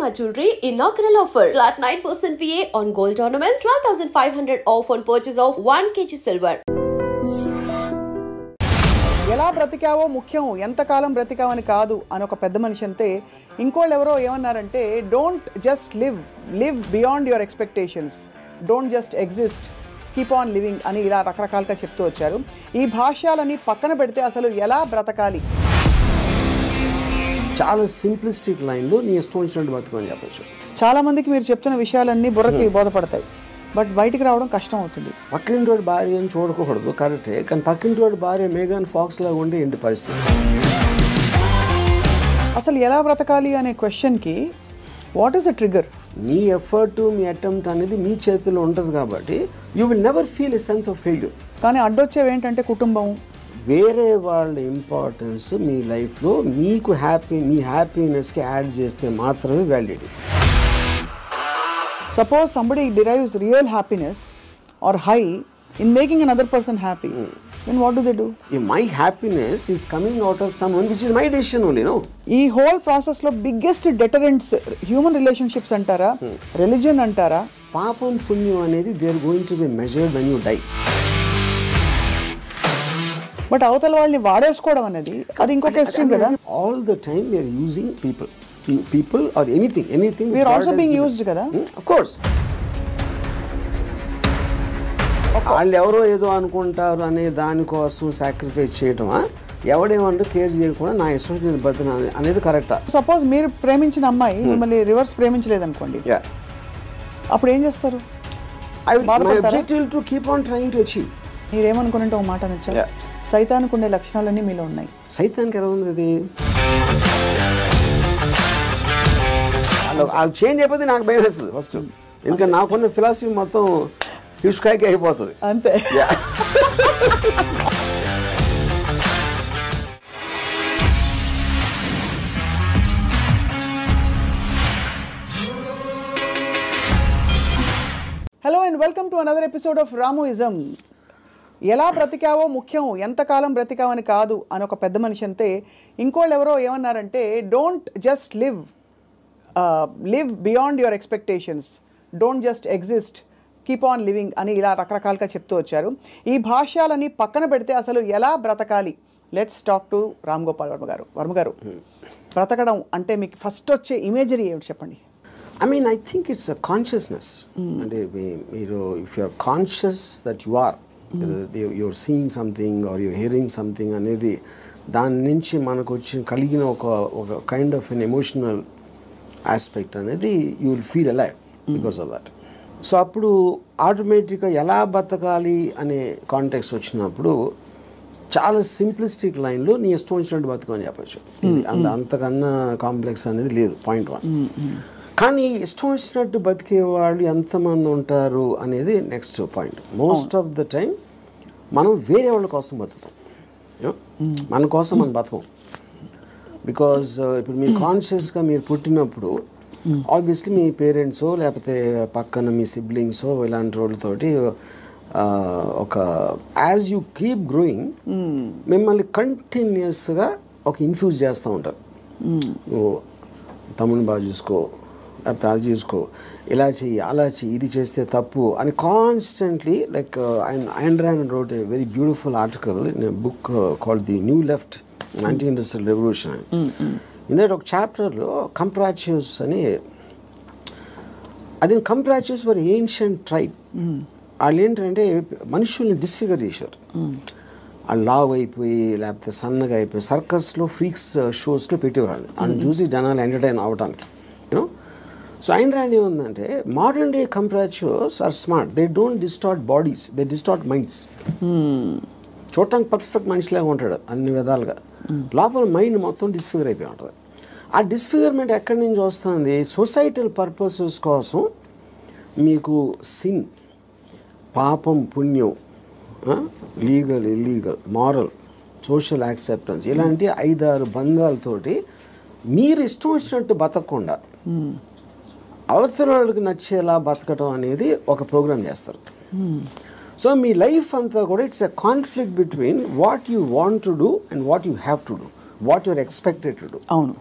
Shalimar Jewelry inaugural offer. Flat 9% VA on gold ornaments, 12,500 off on purchase of 1 kg silver. ఎలా బ్రతికావో ముఖ్యం, ఎంతకాలం బ్రతికావని కాదు అని ఒక పెద్ద మనిషి అంతే. ఇంకోళ్ళు ఎవరో ఏమన్నారంటే, don't just live beyond your expectations, don't just exist, keep on living అని ఇలా రకరకాలుగా చెప్తూ వచ్చారు. ఈ భాష్యాలని పక్కన పెడితే అసలు ఎలా బ్రతకాలి? చాలా సింప్లిస్టిక్ లైన్లో నీ ఇష్టం వచ్చినట్టు బతుకని చెప్పచ్చు. చాలామందికి మీరు చెప్తున్న విషయాలన్నీ బుర్రకి బోధపడతాయి, బట్ బయటికి రావడం కష్టం అవుతుంది. పక్కింటి భార్య అని చూడకూడదు, కరెక్టే. కానీ పక్కింటి భార్య మేఘాన్ ఫాక్స్ లాగా ఉండే ఏంటి పరిస్థితి? అసలు ఎలా బ్రతకాలి అనే క్వశ్చన్కి what is the trigger? Me effort, me attempt అనేది మీ చేతిలో ఉంటుంది కాబట్టి you will never feel a sense of failure. కానీ అడ్డొచ్చేవి ఏంటంటే కుటుంబం, వేరే వాళ్ళ ఇంపార్టెన్స్ మీ లైఫ్లో మీకు మీ హ్యాపీనెస్కి యాడ్ చేస్తే మాత్రమే validity. Suppose somebody derives real happiness or high in making another person happy, then what do they do? If my happiness is coming out of someone which is my decision only, no? ఈ whole process లో biggest deterrents human relationships అంటారా, religion అంటారా? పాపం పుణ్యం అనేది they are going to be measured when you die. But అవతల వాళ్ళని వాడేసుకోవడం అనేది అది ఇంకొక ఎక్స్ట్రీమ్ కదా. All the time we are using people or anything we are also being used kada. Of course. వాళ్ళు ఎవరో ఏదో అనుకుంటారు అనే దానికోసం సాక్రిఫైస్ చేయటమా, ఎవడేమంటూ కేర్ చేయకుండా నా ఇష్టం బతున అనేది కరెక్టా? సపోజ్ మీరు ప్రేమించిన అమ్మాయి మిమ్మల్ని రివర్స్ ప్రేమించలేదు అనుకోండి, అప్పుడు ఏం చేస్తారు? My objective to keep on trying to achieve. మీరేమనుకున్నట్టు ఒక మాట నచ్చా, సైతానికి ఉండే లక్షణాలన్నీ మీలో ఉన్నాయి. సైతానికి ఎలా ఉంది అది? వాళ్ళు చేంజ్ అయిపోతే నాకు భయం వేస్తుంది ఫస్ట్, ఎందుకంటే నాకున్న ఫిలాసఫీ మొత్తం హిష్కాయికి అయిపోతుంది అంతే. Hello and welcome to another episode of Ramuism. ఎలా బ్రతికావో ముఖ్యం, ఎంతకాలం బ్రతికావని కాదు అని ఒక పెద్ద మనిషి అంతే. ఇంకోళ్ళు ఎవరో ఏమన్నారంటే, don't just live beyond your expectations, don't just exist, keep on living అని ఇలా రకరకాలుగా చెప్తూ వచ్చారు. ఈ భాష్యాలని పక్కన పెడితే అసలు ఎలా బ్రతకాలి? Let's talk to Ram Gopal Varma గారు. వర్మ గారు, బ్రతకడం అంటే మీకు ఫస్ట్ వచ్చే ఇమేజరీ ఏమిటి చెప్పండి? I mean, I think it's a consciousness. And if you're conscious that you are, you're seeing something or you're hearing something అనేది దాని నుంచి మనకు వచ్చి కలిగిన ఒక kind of an emotional aspect అనేది you will feel alive because of that. So అప్పుడు ఆటోమేటిక్గా ఎలా బతకాలి అనే కాంటెక్స్ట్ వచ్చినప్పుడు చాలా సింప్లిస్టిక్ లైన్లో నీ ఇష్టం వచ్చినట్టు బతకని చెప్పచ్చు. అంతకన్నా కాంప్లెక్స్ అనేది లేదు, పాయింట్ 1. కానీ ఇష్టం వచ్చినట్టు బతికే వాళ్ళు ఎంతమంది ఉంటారు అనేది next point. Most of the time మనం వేరే వాళ్ళ కోసం బతుకుతాం, మన కోసం మనం బతకం. బికాజ్ ఇప్పుడు మీరు కాన్షియస్గా మీరు పుట్టినప్పుడు ఆబ్వియస్లీ మీ పేరెంట్సో లేకపోతే పక్కన మీ సిబ్లింగ్సో ఇలాంటి వాళ్ళతోటి ఒక యాజ్ యూ కీప్ గ్రోయింగ్ మిమ్మల్ని కంటిన్యూస్గా ఒక ఇన్ఫ్యూజ్ చేస్తూ ఉంటారు. నువ్వు తమ్ముని బాగా చూసుకో, లేకపోతే అది చూసుకో, ఇలా చెయ్యి, అలా చెయ్యి, ఇది చేస్తే తప్పు అని constantly. Like Ayn Rand wrote a very beautiful article in a book called The New Left, Anti-Industrial Revolution. In that ఒక చాప్టర్లో కంప్రాచ్యూస్ అని, అది కంప్రాచ్యూస్ వర్ ఏన్షియంట్ ట్రైబ్. వాళ్ళు ఏంటంటే మనుషుల్ని డిస్ఫిగర్ చేశారు. వాళ్ళు లావ్ అయిపోయి లేకపోతే సన్నగా అయిపోయి సర్కస్లో ఫ్రీక్స్ షోస్లో పెట్టేవాళ్ళు, వాళ్ళని చూసి జనాలు ఎంటర్టైన్ అవ్వడానికి. యూనో, సో Ayn Rand ఏముందంటే, modern day comprachicos are smart, they don't distort bodies, they distort minds. చూడటానికి పర్ఫెక్ట్ మనిషిలాగా ఉంటాడు అన్ని విధాలుగా, లోపల మైండ్ మొత్తం డిస్ఫిగర్ అయిపోయి ఉంటుంది. ఆ డిస్ఫిగర్మెంట్ ఎక్కడి నుంచి వస్తుంది? సొసైటల్ పర్పసెస్ కోసం మీకు సిన్, పాపం పుణ్యం, legal illegal, moral, social acceptance, ఇలాంటి 5-6 బంధాలతోటి మీరు ఇష్టం వచ్చినట్టు బతకకుండా అవతల వాళ్ళకి నచ్చేలా బతకటం అనేది ఒక ప్రోగ్రామ్ చేస్తారు. సో మీ లైఫ్ అంతా కూడా it's a conflict between what you want to do and what you have to do, what you're expected to do. అవును.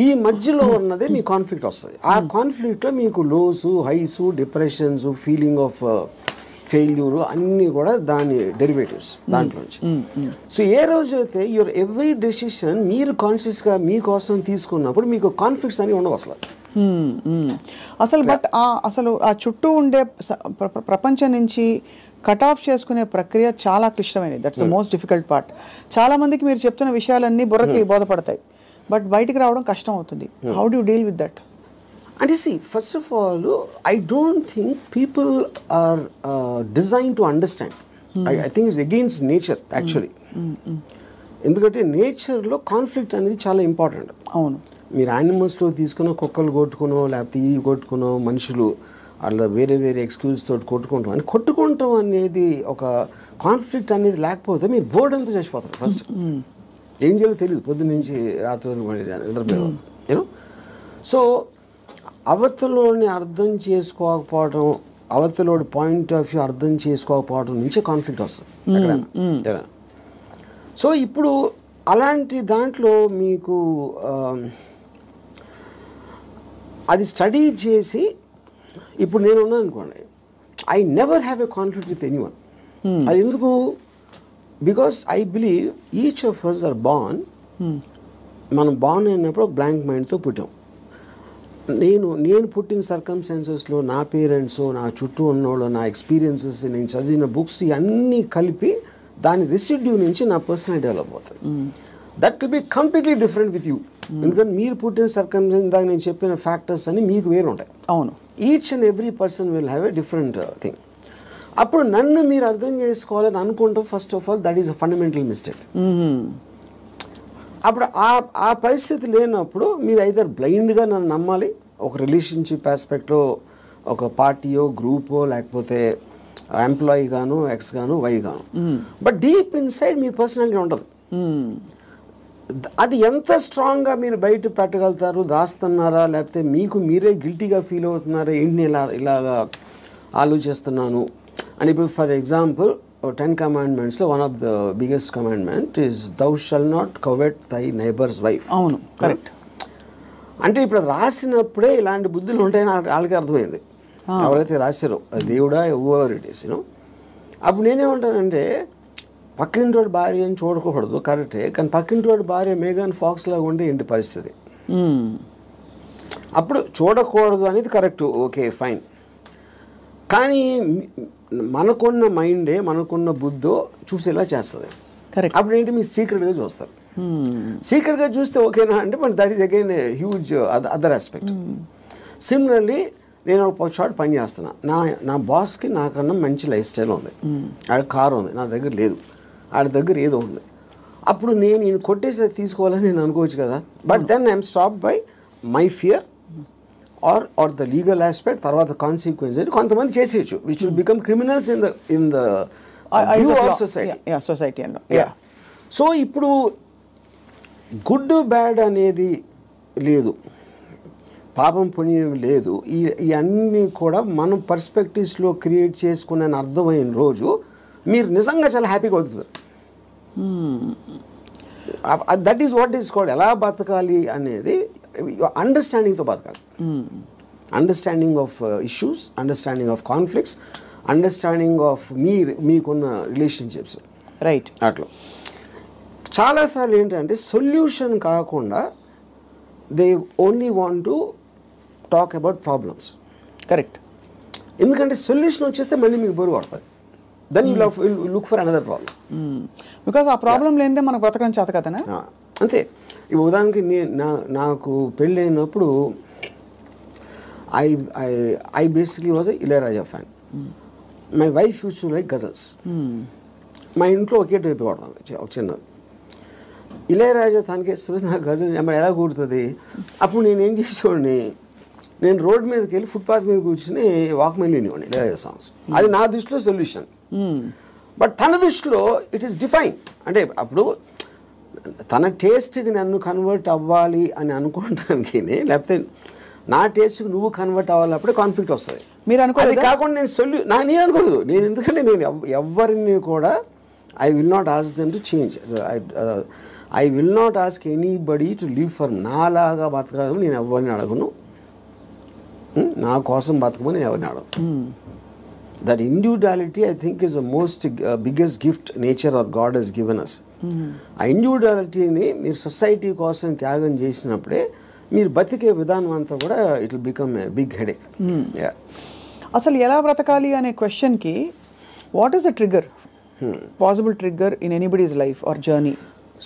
ఈ మధ్యలో ఉన్నదే మీ కాన్ఫ్లిక్ట్ వస్తుంది. ఆ కాన్ఫ్లిక్ట్లో మీకు lows, highs, depressions, feeling of failure అన్నీ కూడా దాని డెరివేటివ్స్ దాంట్లోంచి. సో ఏ రోజైతే యువర్ ఎవ్రీ డెసిషన్ మీరు కాన్షియస్గా మీకోసం తీసుకున్నప్పుడు మీకు కాన్ఫ్లిక్ట్స్ అని ఉండవు అసలు. అసలు బట్ అసలు ఆ చుట్టూ ఉండే ప్రపంచం నుంచి కట్ ఆఫ్ చేసుకునే ప్రక్రియ చాలా క్లిష్టమైనది. That's the most difficult part. చాలా మందికి మీరు చెప్తున్న విషయాలన్నీ బుర్రకి బోధపడతాయి, బట్ బయటికి రావడం కష్టం అవుతుంది. How do you deal with that? అంటే first of all I don't think people are design to understand. I think it's against nature actually. ఎందుకంటే నేచర్లో కాన్ఫ్లిక్ట్ అనేది చాలా ఇంపార్టెంట్. అవును, మీరు యానిమల్స్లో తీసుకున్న కుక్కలు కొట్టుకునో లేకపోతే ఈ కొట్టుకునో మనుషులు అట్లా వేరే వేరే ఎక్స్క్యూజ్ తోటి కొట్టుకుంటాం అని కొట్టుకుంటాం అనేది ఒక కాన్ఫ్లిక్ట్ అనేది లేకపోతే మీరు బోర్డు అంతా చచ్చిపోతారు. ఫస్ట్ ఏం చేయాలో తెలియదు, పొద్దున్న నుంచి రాత్రి నిద్రపోయేవారు. యూనో, సో అవతలోని అర్థం చేసుకోకపోవడం, అవతలోడి పాయింట్ ఆఫ్ వ్యూ అర్థం చేసుకోకపోవడం నుంచే కాన్ఫ్లిక్ట్ వస్తుంది ఎక్కడైనా. సో ఇప్పుడు అలాంటి దాంట్లో మీకు అది స్టడీ చేసి ఇప్పుడు నేను ఉన్నాను అనుకోండి, I never have a conflict with anyone. అది ఎందుకు? Because I believe each of us are born. మనం బార్న్ అయినప్పుడు ఒక బ్లాంక్ మైండ్తో పుట్టాం. నేను పుట్టిన సర్కమ్స్టాన్సెస్లో నా పేరెంట్స్, నా చుట్టూ ఉన్నోళ్ళు, నా ఎక్స్పీరియన్సెస్, నేను చదివిన బుక్స్ ఇవన్నీ కలిపి దాని రెసిడ్యూ నుంచి నా పర్సనల్ డెవలప్ అవుతుంది. That will be completely different with you. ఎందుకంటే మీరు పుట్టిన సర్కమ్స్టాన్స్, ఇందాక నేను చెప్పిన ఫ్యాక్టర్స్ అన్ని మీకు వేరు ఉంటాయి. అవును, each and every person will have a different thing. అప్పుడు నన్ను మీరు అర్థం చేసుకోవాలని అనుకుంటాం, first of all that is a fundamental mistake. అప్పుడు ఆ పరిస్థితి లేనప్పుడు మీరు ఐదర్ బ్లైండ్గా నన్ను నమ్మాలి, ఒక రిలేషన్షిప్ ఆస్పెక్ట్లో ఒక పార్టీయో గ్రూపో లేకపోతే ఎంప్లాయీ గాను, ఎక్స్ గాను, వై గాను. But deep inside me personality ఉంటుంది. అది ఎంత స్ట్రాంగ్గా మీరు బయట పెట్టగలుగుతారు, దాస్తున్నారా లేకపోతే మీకు మీరే గిల్టీగా ఫీల్ అవుతున్నారా, ఏంటి ఇలాగా ఆలోచిస్తున్నాను అని. ఇప్పుడు ఫర్ ఎగ్జాంపుల్ 10 commandmentsలో one of the biggest commandment is thou shall not covet thy neighbour's wife. అవును, కరెక్ట్. అంటే ఇప్పుడు రాసినప్పుడే ఇలాంటి బుద్ధులు ఉంటాయని వాళ్ళకి అర్థమైంది, ఎవరైతే రాశారో దేవుడా ఎవర్ ఇట్ ఈస్. యూనో, అప్పుడు నేనేమంటానంటే పక్కింటోడి భార్య అని చూడకూడదు, కరెక్టే. కానీ పక్కింటోడి భార్య మేఘన్ ఫాక్స్ లాగా ఉంటే ఏంటి పరిస్థితి? అప్పుడు చూడకూడదు అనేది కరెక్ట్, ఓకే ఫైన్. కానీ మనకున్న మైండే, మనకున్న బుద్ధో చూసేలా చేస్తుంది. కరెక్ట్. అప్పుడు ఏంటి, మీరు సీక్రెట్గా చూస్తారు. సీక్రెట్గా చూస్తే ఓకేనా అంటే, but that is again a huge other aspect. Similarly నేను ఒక చోట పని చేస్తున్నా, నా బాస్కి నాకన్నా మంచి లైఫ్ స్టైల్ ఉంది, ఆడ కారు ఉంది, నా దగ్గర లేదు, ఆడ దగ్గర ఏదో ఉంది. అప్పుడు నేను కొట్టేసి తీసుకోవాలని నేను అనుకోవచ్చు కదా. But then I'm stop by my fear or the legal aspect, తర్వాత కాన్సిక్వెన్స్ అని కొంతమంది చేసేయచ్చు, which will become criminals in the view of society. So ఇప్పుడు గుడ్ బ్యాడ్ అనేది లేదు, పాపం పుణ్యం లేదు. ఇవన్నీ కూడా మనం పర్స్పెక్టివ్స్లో క్రియేట్ చేసుకునే అర్థమైన రోజు మీరు నిజంగా చాలా హ్యాపీగా అవుతుంది. That is what is called ఎలా బతకాలి అనేది అండర్స్టాండింగ్తో బతకాలి. Understanding of issues, understanding of conflicts, understanding of మీకున్న రిలేషన్షిప్స్. రైట్. అట్లా చాలాసార్లు ఏంటంటే సొల్యూషన్ కాకుండా they only want to talk about problems. Correct. ఎందుకంటే సొల్యూషన్ వచ్చేస్తే మళ్ళీ మీకు బరువు పడుతుంది. Then you look for another problem. Because ఆ ప్రాబ్లం లేనిదే మనకు బతకడం చేత కదనా. అంతే. ఇప్పుడు ఉదాహరణకి నాకు పెళ్ళి అయినప్పుడు I basically was a Ilaiyaraaja fan. My wife use to like ghazals. మా ఇంట్లో ఒకే టైప్ వాడుతుంది చిన్నది. ఇళయరాజా తనకేస్తుంది, నాకు గజల్ ఎలా కూడుతుంది. అప్పుడు నేనేం చేసేవాడిని, నేను రోడ్ మీదకి వెళ్ళి ఫుట్పాత్ మీద కూర్చుని వాక్మెన్ వినేవాడిని ఇళయరాజా సాంగ్స్. అది నా దృష్టిలో సొల్యూషన్. బట్ తన దృష్టిలో ఇట్ ఈస్ డిఫైన్. అంటే అప్పుడు తన టేస్ట్కి నన్ను కన్వర్ట్ అవ్వాలి అని అనుకోవడానికి, లేకపోతే నా టేస్ట్కి నువ్వు కన్వర్ట్ అవ్వాలి, అప్పుడే కాన్ఫ్లిక్ట్ వస్తుంది. మీరు అనుకోలేదు. అది కాకుండా నేను అనుకోలేదు. నేను ఎందుకంటే నేను ఎవరిని కూడా I will not ask them to change. I will not ask anybody to live for నాలాగా బతకదు నేను ఎవరిని అడగను, నా కోసం బతకమని నేను ఎవరిని అడగను. That individuality I think is the most biggest gift nature or god he's given us. ఆ ఇండివిజువాలిటీని మీరు సొసైటీ కోసం త్యాగం చేసినప్పుడే మీరు బతికే విధానం అంతా కూడా it will become a big headache. అసలు ఎలా బ్రతకాలి అనే క్వశ్చన్కి what is the trigger, possible trigger in anybody's life or journey?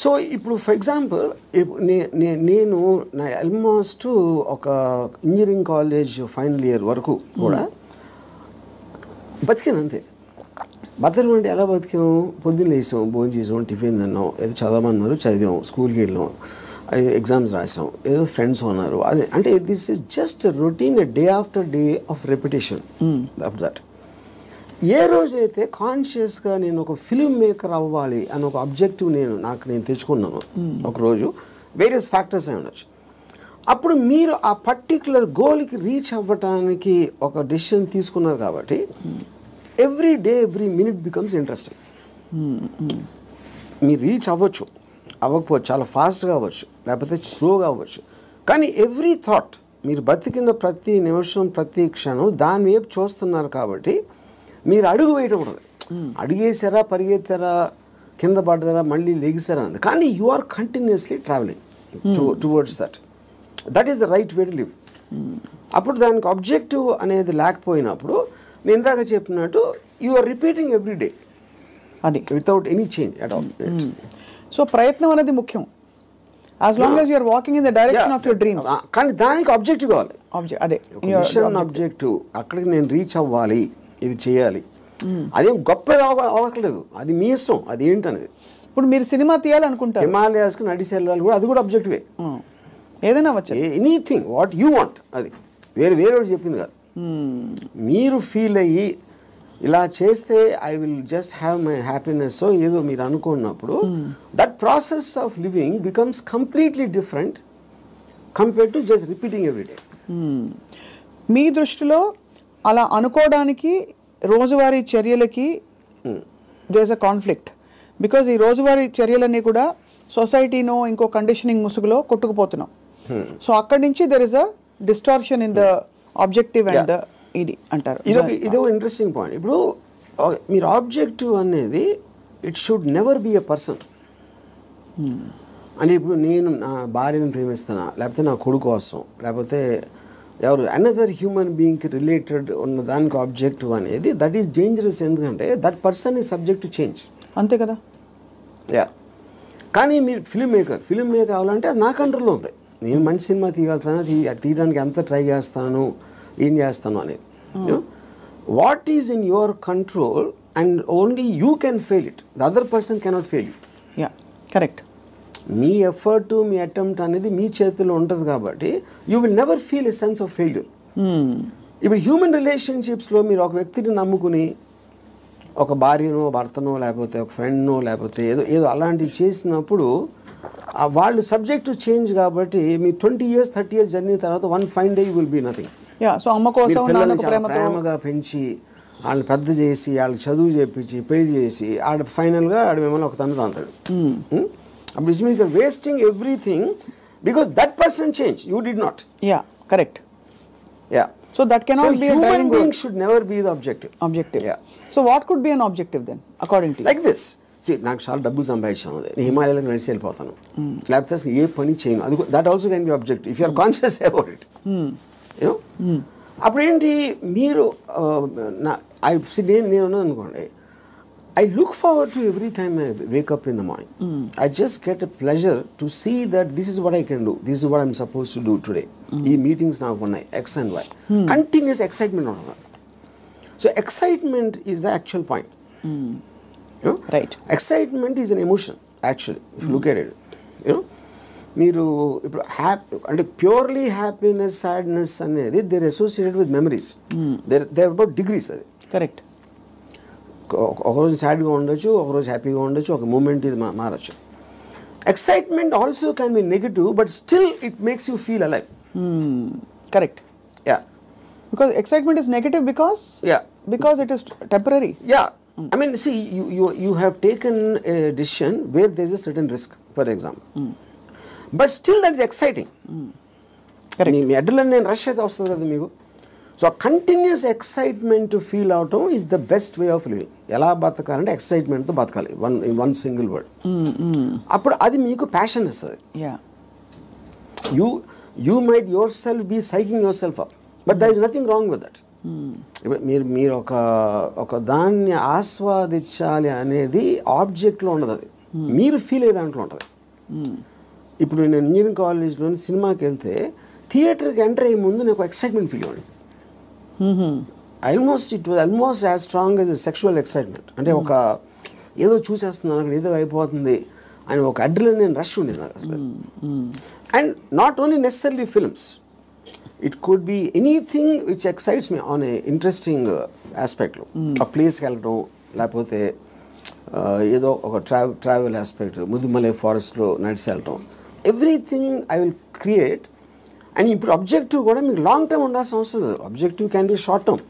So ఇప్పుడు ఫర్ ఎగ్జాంపుల్ నేను నా ఆల్మోస్ట్ ఒక ఇంజనీరింగ్ కాలేజ్ ఫైనల్ ఇయర్ వరకు కూడా బతికాను అంతే. బతకడం అంటే ఎలా బతికాము, పొద్దున్న లేసాం, భోజనం చేసాం, టిఫిన్ తిన్నాం, ఏదో చదవమన్నారు చదివాం, స్కూల్కి వెళ్ళాం, ఎగ్జామ్స్ రాసాం, ఏదో ఫ్రెండ్స్ ఉన్నారు. అదే అంటే this is just routine day after day of repetition of that. ఏ రోజైతే కాన్షియస్గా నేను ఒక ఫిల్మ్ మేకర్ అవ్వాలి అని ఒక ఆబ్జెక్టివ్ నేను తెచ్చుకున్నాను ఒకరోజు, వేరియస్ ఫ్యాక్టర్స్ అయి ఉండొచ్చు, అప్పుడు మీరు ఆ పర్టిక్యులర్ గోల్కి రీచ్ అవ్వటానికి ఒక డెసిషన్ తీసుకున్నారు కాబట్టి every day every minute becomes interesting. మీరు రీచ్ అవ్వచ్చు, అవ్వకపోవచ్చు, చాలా ఫాస్ట్గా అవ్వచ్చు, లేకపోతే స్లోగా అవ్వచ్చు, కానీ ఎవ్రీ థాట్ మీరు బతికిన ప్రతి నిమిషం ప్రతి క్షణం దాని వైపు చూస్తున్నారు కాబట్టి మీరు అడుగు వేయటం ఉండదు. అడిగేసారా, పరిగెత్తారా, కింద పడ్డారా, మళ్ళీ లెగిసారా అన్నది, కానీ you are continuously travelling towards that is the right way to live. అప్పుడు దానికి ఆబ్జెక్టివ్ అనేది లేకపోయినప్పుడు నేను ఇందాక చెప్పినట్టు you are repeating every day అది without any change at all. So ప్రయత్నం అనేది ముఖ్యం, as long as you are walking in the direction of your dreams. కానీ దానికి ఆబ్జెక్టివ్ కావాలి, అదే మిషన్ ఆబ్జెక్టివ్. అక్కడికి నేను రీచ్ అవ్వాలి, ఇది చేయాలి, అదేం గొప్పగా అవ్వట్లేదు, అది మీ ఇష్టం, అది ఏంటనేది. ఇప్పుడు మీరు సినిమా తీయాలనుకుంటారు, హిమాలయాస్కి నడిచి వెళ్ళాలి కూడా, అది కూడా ఆబ్జెక్టివే. ఏదైనా అవ్వచ్చు, ఎనీథింగ్ వాట్ యూ వాంట్, అది వేరే చెప్పింది కాదు. మీరు ఫీల్ అయ్యి ఇలా చేస్తే I will just have my happiness ఏదో మీరు అనుకున్నప్పుడు that process of living becomes completely different compared to just repeating every day. మీ దృష్టిలో అలా అనుకోవడానికి రోజువారీ చర్యలకి there is a conflict, because ఈ రోజువారీ చర్యలన్నీ కూడా సొసైటీనో ఇంకో కండిషనింగ్ ముసుగులో కొట్టుకుపోతున్నాం. సో అక్కడి నుంచి there is a distortion in the objective and the ఇది అంటారు. ఇదో ఇంట్రెస్టింగ్ పాయింట్. ఇప్పుడు మీరు ఆబ్జెక్టివ్ అనేది it should never be a person. అంటే ఇప్పుడు నేను నా భార్యను ప్రేమిస్తానా, లేకపోతే నా కొడుకు కోసం, లేకపోతే ఎవరు అనదర్ హ్యూమన్ బీయింగ్కి రిలేటెడ్ ఉన్న దానికి ఆబ్జెక్టివ్ అనేది దట్ ఈస్ డేంజరస్. ఎందుకంటే that person is subject to change. అంతే కదా. కానీ మీరు ఫిల్మ్ మేకర్ అవ్వాలంటే అది నా కంట్రోల్లో ఉంది. నేను మంచి సినిమా తీయగలుగుతాను, తీయడానికి ఎంత ట్రై చేస్తాను, ఏం చేస్తాను అనేది. What is in your control and only you can fail it, the other person cannot fail you. Correct. Me effort, me attempt అనేది మీ చేతిలో ఉంటుంది కాబట్టి you will never feel a sense of failure. ఇప్పుడు human రిలేషన్షిప్స్లో మీరు ఒక వ్యక్తిని నమ్ముకుని ఒక భార్యనో, భర్తనో, లేకపోతే ఒక ఫ్రెండ్నో, లేకపోతే ఏదో అలాంటివి చేసినప్పుడు వాళ్ళు సబ్జెక్ట్ టు చేంజ్ కాబట్టి మీ 20 years 30 years జర్నీ తర్వాత one fine day you will be nothing. So అమ్మ కోసం ప్రేమగా పెంచి వాళ్ళని పెద్ద చేసి వాళ్ళకి చదువు చేపించి పెళ్లి చేసి ఫైనల్గా మిమ్మల్ని ఒక తండ్రి అంటాడు. అప్పుడు it means wasting everything because that person change, you did not. Correct. So that cannot be a driving goal. Human being should never be the objective. So what could be an objective then according to you? Like this. See, నాకు చాలా డబ్బులు సంపాదించాను, నేను హిమాలయాలకు నడిచి వెళ్ళిపోతాను, లేకపోతే అసలు ఏ పని చేయను, అది that also can be objective if you are conscious about it. You know అప్పుడు ఏంటి మీరు నేను అనుకోండి, I look forward to every time I wake up in the morning. I just get a pleasure to see that this is what I can do. This is what I'm supposed to do today. These meetings now ఉన్నాయి X and Y. Continuous excitement on that. So excitement is the actual point. You know? Right. Excitement is an emotion actually. If you look at it, you know, మీరు ఇప్పుడు అంటే purely happiness, sadness అనేది there associated with memories. There about degrees. అది correct. ఒకరోజు సాడ్గా ఉండొచ్చు, ఒకరోజు హ్యాపీగా ఉండొచ్చు, ఒక మూమెంట్ ఇది మారచ్చు. Excitement also can be negative but still it makes you feel alive. Correct. Because excitement is negative because it is temporary. I mean, see, you have taken a decision where there is a certain risk. For example. But still that is exciting. Me adrenaline rush అయితే వస్తుంది కదా మీకు. So continuous excitement feel అవటం is the best way of living. ఎలా బతకాలంటే ఎక్సైట్మెంట్తో బతకాలి, one single word. అప్పుడు అది మీకు ప్యాషన్ ఇస్తుంది. You might yourself be psyching yourself up, but there is nothing wrong with that. మీరు ఒక దాన్ని ఆస్వాదించాలి అనేది ఆబ్జెక్ట్లో ఉండదు, అది మీరు ఫీల్ అయ్యే దాంట్లో ఉంటుంది. ఇప్పుడు నేను ఇంజనీరింగ్ కాలేజ్లో సినిమాకి వెళ్తే థియేటర్కి ఎంటర్ అయ్యే ముందు నాకు ఎక్సైట్మెంట్ ఫీల్ అవ్వండి. It was almost as strong as sexual excitement. అంటే ఒక ఏదో చూసేస్తున్నాను, అక్కడ ఏదో అయిపోతుంది అని ఒక అడ్రినలిన్ రష్ ఉండేది నాకు అసలు. And not only necessary films, it could be anything which excites me on a interesting ఆస్పెక్ట్లో. ఆ ప్లేస్కి వెళ్ళటం, లేకపోతే ఏదో ఒక ట్రావెల్ ఆస్పెక్ట్, ముదుమలై ఫారెస్ట్లో నడిచి వెళ్ళటం, everything I will create. And ఇప్పుడు అబ్జెక్టివ్ కూడా మీకు లాంగ్ టర్మ్ ఉండాల్సిన అవసరం లేదు. Objective can be short term.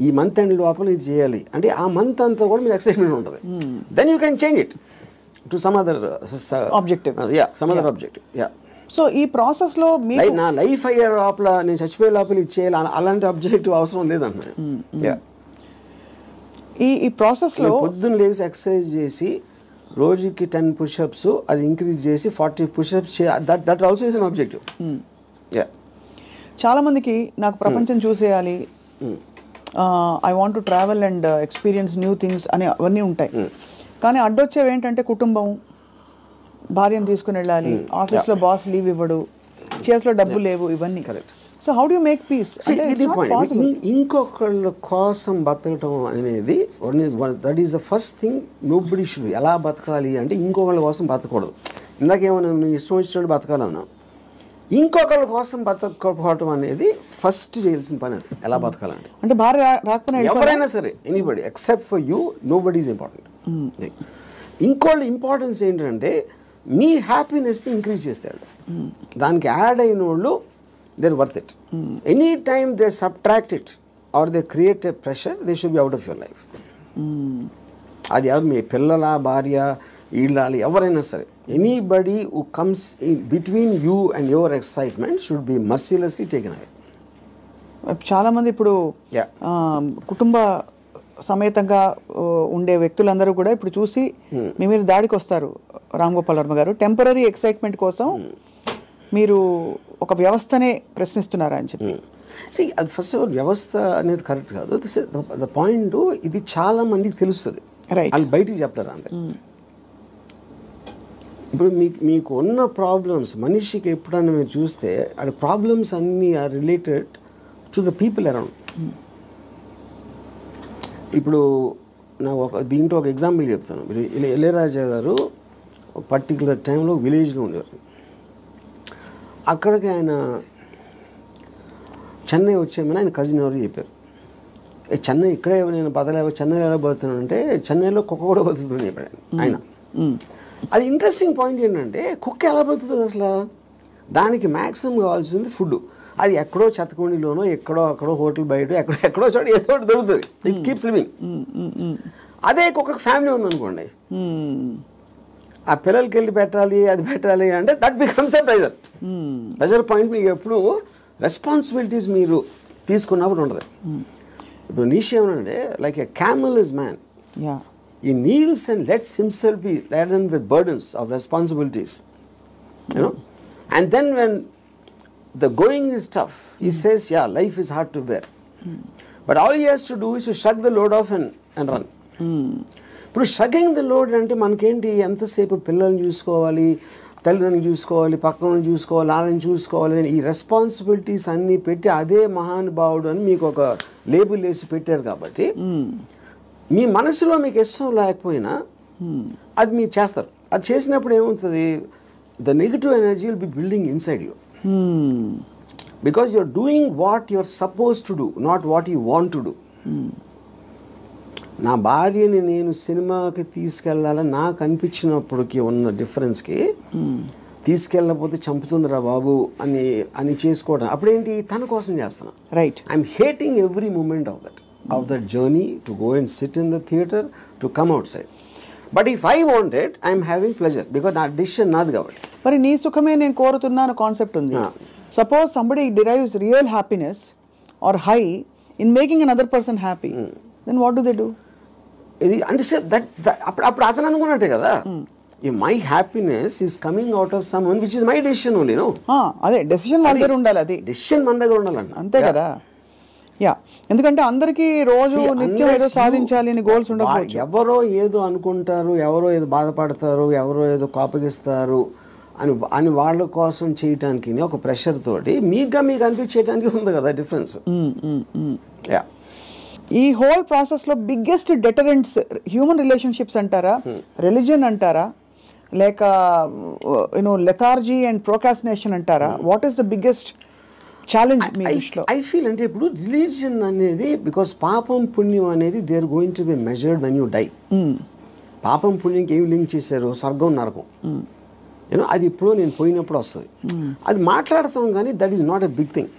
ఈ మంత్ ఎండ్ లోపల ఇది చేయాలి అంటే ఆ మంత్ అంతా కూడా మీకు ఎక్సైట్మెంట్ ఉంటుంది. Then you can change it to some other objective. Some other objective. So ఈ ప్రాసెస్లో నా లైఫ్ అయ్యే లోపల, నేను చచ్చిపోయే లోపల ఇది చేయాలి అలాంటి అబ్జెక్టివ్ అవసరం లేదన్న. ఈ ప్రాసెస్లో పొద్దున్న లేచి ఎక్సర్సైజ్ చేసి రోజుకి 10 పుషప్స్ అది ఇంక్రీజ్ చేసి 40 pushups that also is an objective. చాలా మందికి నాకు ప్రపంచం చూసేయాలి, I want to travel and experience new things అని అవన్నీ ఉంటాయి. కానీ అడ్డొచ్చేవి ఏంటంటే కుటుంబం, భార్యను తీసుకుని వెళ్ళాలి, ఆఫీస్లో బాస్ లీవ్ ఇవ్వడు, చేతిలో డబ్బు లేవు, ఇవన్నీ. So how do you make peace? ఇది పాయింట్. ఇంకొకళ్ళ కోసం బతకటం అనేది that is the first thing nobody should. ఎలా బతకాలి అంటే ఇంకొకళ్ళ కోసం బతకూడదు. ఇందాకేమన్నా నువ్వు ఇష్టం వచ్చినట్టు బతకాలన్నా, ఇంకొకళ్ళ కోసం బతకపోవటం అనేది ఫస్ట్ చేయాల్సిన పని. అది ఎలా బతకాలంటే, అంటే భార్య రాకపోయినా ఎవరైనా సరే, anybody except for you, nobody is important. ఇంకోళ్ళ ఇంపార్టెన్స్ ఏంటంటే మీ హ్యాపీనెస్ని ఇంక్రీజ్ చేస్తాడు. దానికి యాడ్ అయిన వాళ్ళు they're worth it. Anytime they subtract it or they create a pressure, they should be out of your life. అది ఎవరు, మీ పిల్లల, భార్య, ఇళ్ళాలి, ఎవరైనా సరే, anybody who comes in between you and your excitement should be mercilessly taken away. చాలామంది ఇప్పుడు కుటుంబ సమేతంగా ఉండే వ్యక్తులందరూ కూడా ఇప్పుడు చూసి మీ మీద దాడికి వస్తారు. రామ్ గోపాల్ వర్మ గారు, టెంపరీ ఎక్సైట్మెంట్ కోసం మీరు ఒక వ్యవస్థనే ప్రశ్నిస్తున్నారా అని చెప్పి. అది ఫస్ట్ ఆఫ్ ఆల్ వ్యవస్థ అనేది కరెక్ట్ కాదు. ద పాయింట్, ఇది చాలా మందికి తెలుస్తుంది, వాళ్ళు బయటికి చెప్తారు అంతే. ఇప్పుడు మీకు ఉన్న ప్రాబ్లమ్స్, మనిషికి ఎప్పుడన్నా మీరు చూస్తే అది ప్రాబ్లమ్స్ అన్నీ are related to the people around. ఇప్పుడు నాకు దీంట్లో ఒక ఎగ్జాంపుల్ చెప్తాను. మీరు ఇళయరాజా గారు ఒక పర్టికులర్ టైంలో విలేజ్లో ఉండేవారు. అక్కడికి ఆయన చెన్నై వచ్చేమని ఆయన కజిన్ ఎవరు చెప్పారు. చెన్నై ఇక్కడే నేను బతలేవో, చెన్నైలో ఎలా బతుకుతున్నాను అంటే చెన్నైలో కుక్క కూడా బతుకుతుందని చెప్పాడు ఆయన. అది ఇంట్రెస్టింగ్ పాయింట్ ఏంటంటే, కుక్క ఎలా బతుకుతుంది అసలు? దానికి మ్యాక్సిమం కావాల్సింది ఫుడ్. అది ఎక్కడో చెత్తకుండీలోనో, ఎక్కడో అక్కడో హోటల్ బయట ఎక్కడో చోట ఏదో ఒకటి దొరుకుతుంది. It keeps living. అదే కుక్కకు ఫ్యామిలీ ఉందనుకోండి, ఆ పిల్లలకి వెళ్ళి పెట్టాలి, అది పెట్టాలి అంటే that becomes the pressure. Pressure point మీకు ఎప్పుడు రెస్పాన్సిబిలిటీస్ మీరు తీసుకున్నప్పుడు ఉంటుంది. ఇప్పుడు నీషే ఏమనంటే, like a camel is man, he kneels and lets himself be laden with burdens of responsibilities, you know. And then when the going is tough, he says, yeah, life is hard to bear, but all he has to do is to shrug the load off and run. ఇప్పుడు షగ్గింగ్ the load అంటే మనకేంటి, ఎంతసేపు పిల్లల్ని చూసుకోవాలి, తల్లిదండ్రులు చూసుకోవాలి, పక్కన చూసుకోవాలి, వాళ్ళని చూసుకోవాలి అని ఈ రెస్పాన్సిబిలిటీస్ అన్నీ పెట్టి అదే మహానుభావుడు అని మీకు ఒక లేబుల్ వేసి పెట్టారు. కాబట్టి మీ మనసులో మీకు ఇష్టం లేకపోయినా అది మీరు చేస్తారు. అది చేసినప్పుడు ఏమవుతుంది, the negative energy will be building inside you, because you're doing what you're suppose to do, not what you want to do. నా భార్యని నేను సినిమాకి తీసుకెళ్ళాలని నాకు అనిపించినప్పటికీ ఉన్న డిఫరెన్స్కి, తీసుకెళ్ళకపోతే చంపుతుందిరా బాబు అని చేసుకోవడం అప్పుడేంటి, తన కోసం చేస్తున్నా. Right. I'm hating every moment of that journey to go and sit in the theatre to come outside. But if I want it I'm having pleasure because నా డిసిషన్ నాది కాబట్టి. మరి నీ సుఖమే నేను కోరుతున్నాను కాన్సెప్ట్ ఉంది. Suppose somebody derives real happiness or high in making another person happy, then what do they do? ఇది అంటే అప్పుడు అతను అనుకున్నట్టే కదా, my happiness is coming out of someone which is my decision only. No, అదే decision మన దగ్గర ఉండాలి, అది డెసిషన్ మన దగ్గర ఉండాలండి, అంతే కదా. యా, ఎందుకంటే అందరికీ రోజు నిత్యం ఏదో సాధించాలి అని గోల్స్ ఉండకపోవచ్చు. ఎవరో ఏదో అనుకుంటారు, ఎవరో ఏదో బాధపడతారు, ఎవరో ఏదో కోపగిస్తారు అని వాళ్ళ కోసం చేయటానికి ఒక ప్రెషర్ తోటి మీకు అనిపించేయడానికి ఉంది కదా డిఫరెన్స్. యా, ఈ హోల్ ప్రాసెస్లో బిగ్గెస్ట్ డెటరెంట్స్ హ్యూమన్ రిలేషన్షిప్స్ అంటారా, రిలీజియన్ అంటారా, లేక లెథార్జీ అండ్ ప్రోకాస్టినేషన్ అంటారా? What is the biggest challenge మీ దృష్టిలో? ఐ ఫీల్ అంటే ఇప్పుడు రిలీజియన్ అనేది బికాస్ పాపం పుణ్యం అనేది they are going to be measured when you die. పాపం పుణ్యంకి ఏమి లింక్ చేశారు? స్వర్గం నరకం. అది ఇప్పుడు నేను పోయినప్పుడు వస్తుంది, అది మాట్లాడతాం కానీ that is not a big thing.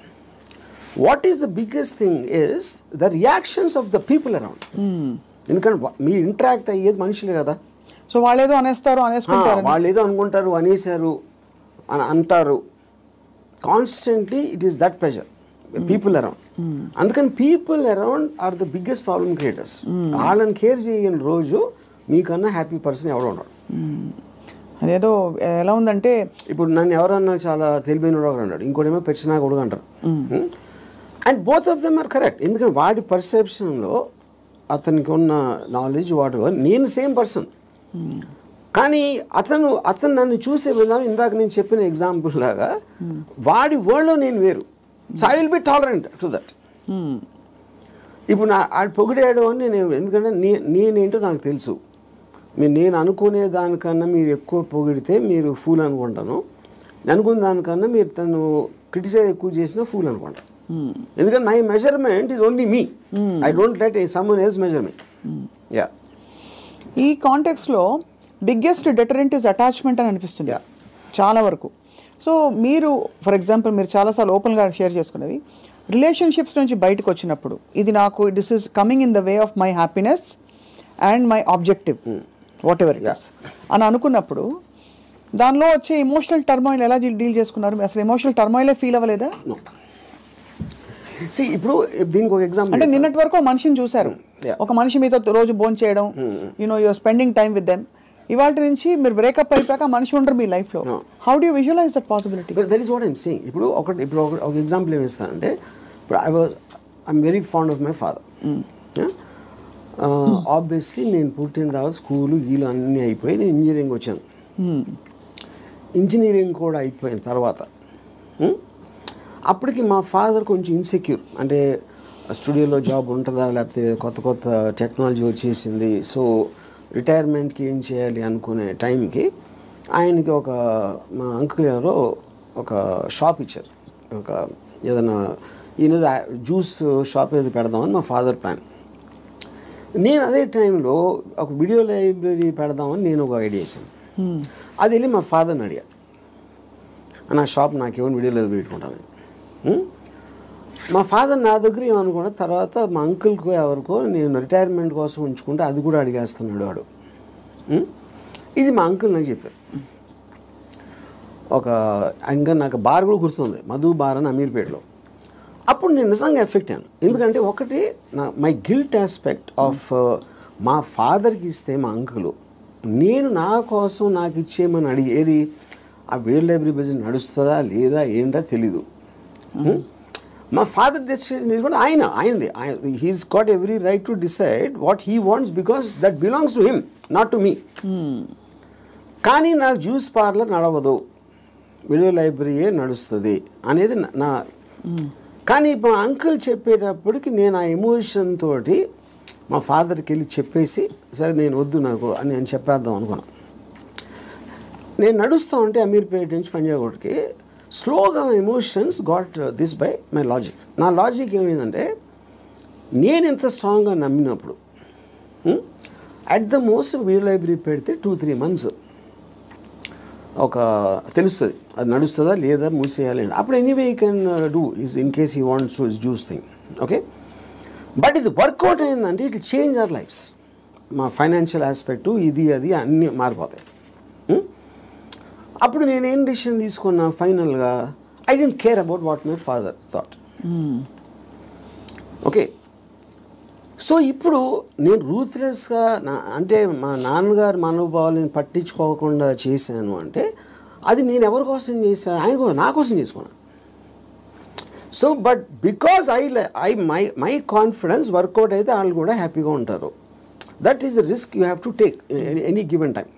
What is the biggest thing is the reactions of the people around. ఎందుకంటే మీరు ఇంటరాక్ట్ అయ్యేది మనుషులే కదా. సో వాళ్ళు ఏదో అనేస్తారు, అనేసుకుంటారు, వాళ్ళు ఏదో అనుకుంటారు, అనేసారు అని అంటారు. Constantly it is that pressure people around. అందుకని people around are the biggest problem creators. వాళ్ళని కేర్ చేయని రోజు మీకన్నా హ్యాపీ పర్సన్ ఎవడో ఉండడు. అదేదో ఎలా ఉందంటే ఇప్పుడు నన్ను ఎవరన్నా చాలా తెలివైన వాడు అన్నాడు, ఇంకోటేమో పెచ్చినా కొడుకు అంటారు. And both of them are correct. ఎందుకంటే వాడి పర్సెప్షన్లో అతనికి ఉన్న నాలెడ్జ్ వాటి నేను సేమ్ పర్సన్, కానీ అతను నన్ను చూసే విధానం ఇందాక నేను చెప్పిన ఎగ్జాంపుల్ లాగా వాడి వరల్డ్లో నేను వేరు. So I will B tolerant to that. ఇప్పుడు ఆడు పొగిడాడు అని నేను, ఎందుకంటే నేనేంటో నాకు తెలుసు. నేను అనుకునే దానికన్నా మీరు ఎక్కువ పొగిడితే మీరు ఫూల్ అనుకుంటాను, అనుకున్న దానికన్నా మీరు తను క్రిటిసైజ్ ఎక్కువ చేసినా ఫూల్ అనుకుంటాను. ఎందుకంటే my measurement is only me, I don't let someone else measure me. Yeah, ఈ కాంటెక్స్లో బిగ్గెస్ట్ డెటరెంట్ ఇస్ అటాచ్మెంట్ అని అనిపిస్తుంది చాలా వరకు. సో మీరు ఫర్ ఎగ్జాంపుల్ మీరు చాలాసార్లు ఓపెన్గా షేర్ చేసుకునేవి, రిలేషన్షిప్స్ నుంచి బయటకు వచ్చినప్పుడు ఇది నాకు this is coming in the way of my happiness and my objective what ever it is అని అనుకున్నప్పుడు దానిలో వచ్చే ఎమోషనల్ టర్మాయిల్ ఎలా డీల్ చేసుకున్నారు? అసలు ఎమోషనల్ టర్మాయిలే ఫీల్ అవ్వలేదా? ఇప్పుడు దీనికి ఒక ఎగ్జాంపుల్ అంటే నిన్నటి వరకు మనిషిని చూశారు, ఒక మనిషి మీతో రోజు భోజనం చేయడం, you're spending time with them. ఇవాళ నుంచి మీరు బ్రేకప్ అయిపోయాక మనిషి ఉండరు మీ లైఫ్లో. How do visualize that possibility? That is what I'm saying. ఇప్పుడు ఒక ఎగ్జాంపుల్ ఏమి ఇస్తానంటే, ఇప్పుడు I'm very fond of my father. Obviously నేను పుట్టిన తర్వాత స్కూలు గీలు అన్నీ అయిపోయి నేను ఇంజనీరింగ్ వచ్చాను. ఇంజనీరింగ్ కూడా అయిపోయిన తర్వాత అప్పటికి మా ఫాదర్ కొంచెం ఇన్సెక్యూర్, అంటే స్టూడియోలో జాబ్ ఉంటుందా, లేకపోతే కొత్త టెక్నాలజీ వచ్చేసింది, సో రిటైర్మెంట్కి ఏం చేయాలి అనుకునే టైంకి ఆయనకి మా అంకుల్ ఎవరో ఒక షాప్ ఇచ్చారు. ఏదైనా ఈయన జ్యూస్ షాప్ ఏదో పెడదామని మా ఫాదర్ ప్లాన్. నేను అదే టైంలో ఒక వీడియో లైబ్రరీ పెడదామని నేను ఒక ఐడియా వేసాను. అది వెళ్ళి మా ఫాదర్ని అడిగా, నా షాప్ నాకేమో వీడియో లైబ్రరీ పెట్టుకుంటాను. మా ఫాదర్ నా దగ్గర ఏమనుకున్నా, తర్వాత మా అంకుల్కో ఎవరికో నేను రిటైర్మెంట్ కోసం ఉంచుకుంటే అది కూడా అడిగేస్తున్నాడు వాడు. ఇది మా అంకుల్ నాకు చెప్పారు. ఇంకా నాకు బార్ కూడా గుర్తుంది, మధు బార్ అని అమీర్పేటలో. అప్పుడు నేను నిజంగా ఎఫెక్ట్ అయ్యాను. ఎందుకంటే ఒకటి మై గిల్ట్ ఆస్పెక్ట్ ఆఫ్ మా ఫాదర్కి ఇస్తే మా అంకులు నేను నా కోసం నాకు ఇచ్చేయమని అడిగేది, ఆ వీడియో లైబ్రరీ బిజినెస్ నడుస్తుందా లేదా ఏంటో తెలీదు. మా ఫాదర్ డెసిషన్ తీసుకుంటే ఆయనది. He's got every right to decide what he wants because that belongs to him, not to me. కానీ నాకు జ్యూస్ పార్లర్ నడవదు, వీడియో లైబ్రరీయే నడుస్తుంది అనేది నా. కానీ మా అంకుల్ చెప్పేటప్పటికి నేను ఆ ఎమోషన్ తోటి మా ఫాదర్కి వెళ్ళి చెప్పేసి, సరే నేను వద్దు నాకు అని నేను చెప్పేద్దాం అనుకున్నాను. నేను నడుస్తూ ఉంటే అమీర్పేట నుంచి పంజాగుట్కి స్లోగా emotions got this by my logic. నా లాజిక్ ఏమైందంటే, నేను ఎంత స్ట్రాంగ్గా నమ్మినప్పుడు at the most video library పెడితే 2-3 months తెలుస్తుంది అది నడుస్తుందా లేదా మూసేయాలి. అప్పుడు anyway you can do is in case he wants to juice thing, okay. But ఇది వర్కౌట్ అయిందంటే ఇట్ చేంజ్ అవర్ లైఫ్స్. మా ఫైనాన్షియల్ ఆస్పెక్టు ఇది అది అన్నీ మారిపోతాయి. అప్పుడు నేనేం డిసిషన్ తీసుకున్నా ఫైనల్గా, I don't care about what my father thought. Okay, so ఇప్పుడు నేను రూత్లెస్గా అంటే మా నాన్నగారు మనోభావాలను పట్టించుకోకుండా చేశాను అంటే అది నేను ఎవరి కోసం చేశాను? ఆయన కోసం, నా కోసం చేసుకున్నాను. So but because my confidence work out అయితే వాళ్ళు కూడా హ్యాపీగా ఉంటారు. That is the risk you have to take any given time.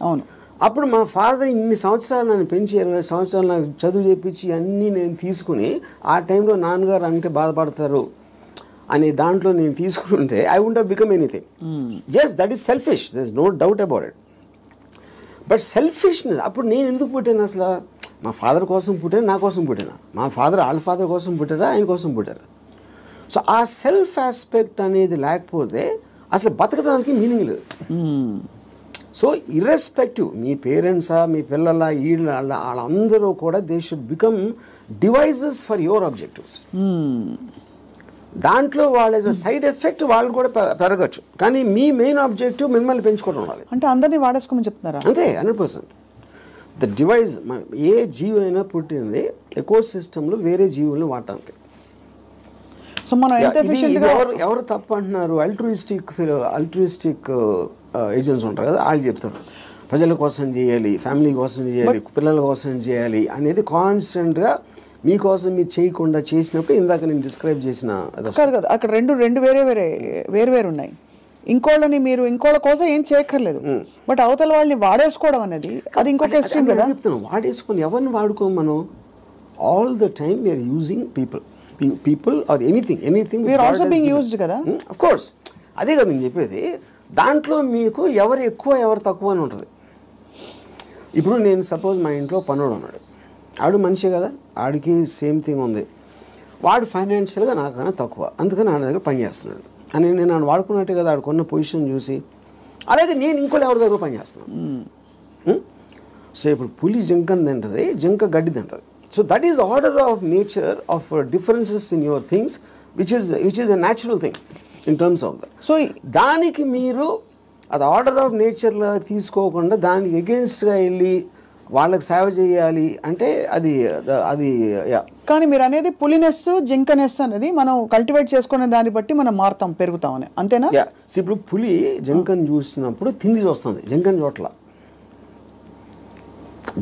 అవును. అప్పుడు మా ఫాదర్ ఇన్ని సంవత్సరాలు నన్ను పెంచి 20 సంవత్సరాలు నాకు చదువు చెప్పించి అన్నీ నేను తీసుకుని ఆ టైంలో నాన్నగారు అంటే బాధపడతారు అనే దాంట్లో నేను తీసుకుంటే I won't have become anything. Yes, that is selfish, there is no doubt about it. But selfishness, అప్పుడు నేను ఎందుకు పుట్టాను అసలు? మా ఫాదర్ కోసం పుట్టాను, నా కోసం పుట్టాను. మా ఫాదర్ వాళ్ళ ఫాదర్ కోసం పుట్టారా, ఆయన కోసం పుట్టారు. సో ఆ సెల్ఫ్ ఆస్పెక్ట్ అనేది లేకపోతే అసలు బతకడానికి మీనింగ్ లేదు. సో ఇర్రెస్పెక్టివ్ మీ పేరెంట్సా, మీ పిల్లల, వాళ్ళందరూ కూడా they should become devices for your objectives. దాంట్లో వాళ్ళ సైడ్ ఎఫెక్ట్ వాళ్ళు కూడా పెరగచ్చు, కానీ మీ మెయిన్ ఆబ్జెక్టివ్ మిమ్మల్ని పెంచుకోవడం ఉండాలి. అంటే అందరినీ వాడేసుకోమని చెప్తున్నారా? అంతే, 100%. ద డివైజ్, ఏ జీవి అయినా పుట్టింది ఎకో సిస్టంలో వేరే జీవులను వాడటానికి. సో మనం ఎవరు తప్పు అంటున్నారు? అల్ట్రూయిస్టిక్ ఏజెంట్స్ ఉంటారు కదా, వాళ్ళు చెప్తారు ప్రజల కోసం చేయాలి, ఫ్యామిలీ కోసం చేయాలి, పిల్లల కోసం చేయాలి అనేది కాన్స్టెంట్గా మీకోసం మీరు చేయకుండా చేసినప్పుడు ఇందాక నేను డిస్క్రైబ్ చేసిన అక్కడ రెండు వేరే ఉన్నాయి. ఇంకోళ్ళ కోసం ఏం చేయక్కర్లేదు, బట్ అవతల వాళ్ళని వాడేసుకోవడం అనేది అది ఇంకొక ఎక్స్ట్రీమ్ కదా. చెప్తున్నాను, వాడేసుకొని ఎవరిని వాడుకోం మనం. All the time we're using people or anything we are also being used కదా. Of course, అదే కదా నేను చెప్పేది. దాంట్లో మీకు ఎవరు ఎక్కువ ఎవరు తక్కువ అని ఉంటుంది. ఇప్పుడు నేను సపోజ్ మా ఇంట్లో పనుడు ఉన్నాడు, ఆడు మనిషే కదా, ఆడికి సేమ్ థింగ్ ఉంది, వాడు ఫైనాన్షియల్గా నాకన్నా తక్కువ, అందుకని ఆడ దగ్గర పని చేస్తున్నాడు అని నేను ఆడు వాడుకున్నట్టే కదా, ఆడుకున్న పొజిషన్ చూసి. అలాగే నేను ఇంకోటి ఎవరి దగ్గర పని చేస్తున్నాను. సో ఇప్పుడు పులి జింకని తింటుంది, జింక గడ్డి తింటుంది. So that is order of nature of differences in your things, which is a natural thing in terms of that. So దానికి మీరు అది ఆర్డర్ ఆఫ్ నేచర్లో తీసుకోకుండా దానికి ఎగెన్స్ట్గా వెళ్ళి వాళ్ళకి సేవ చేయాలి అంటే అది కానీ మీరు అనేది పులినెస్ జింకనెస్ అనేది మనం కల్టివేట్ చేసుకునే దాన్ని బట్టి మనం మారుతాం, పెరుగుతామని, అంతేనా? ఇప్పుడు పులి జింకను చూసినప్పుడు తిండి చూస్తుంది, జింకను చోట్ల.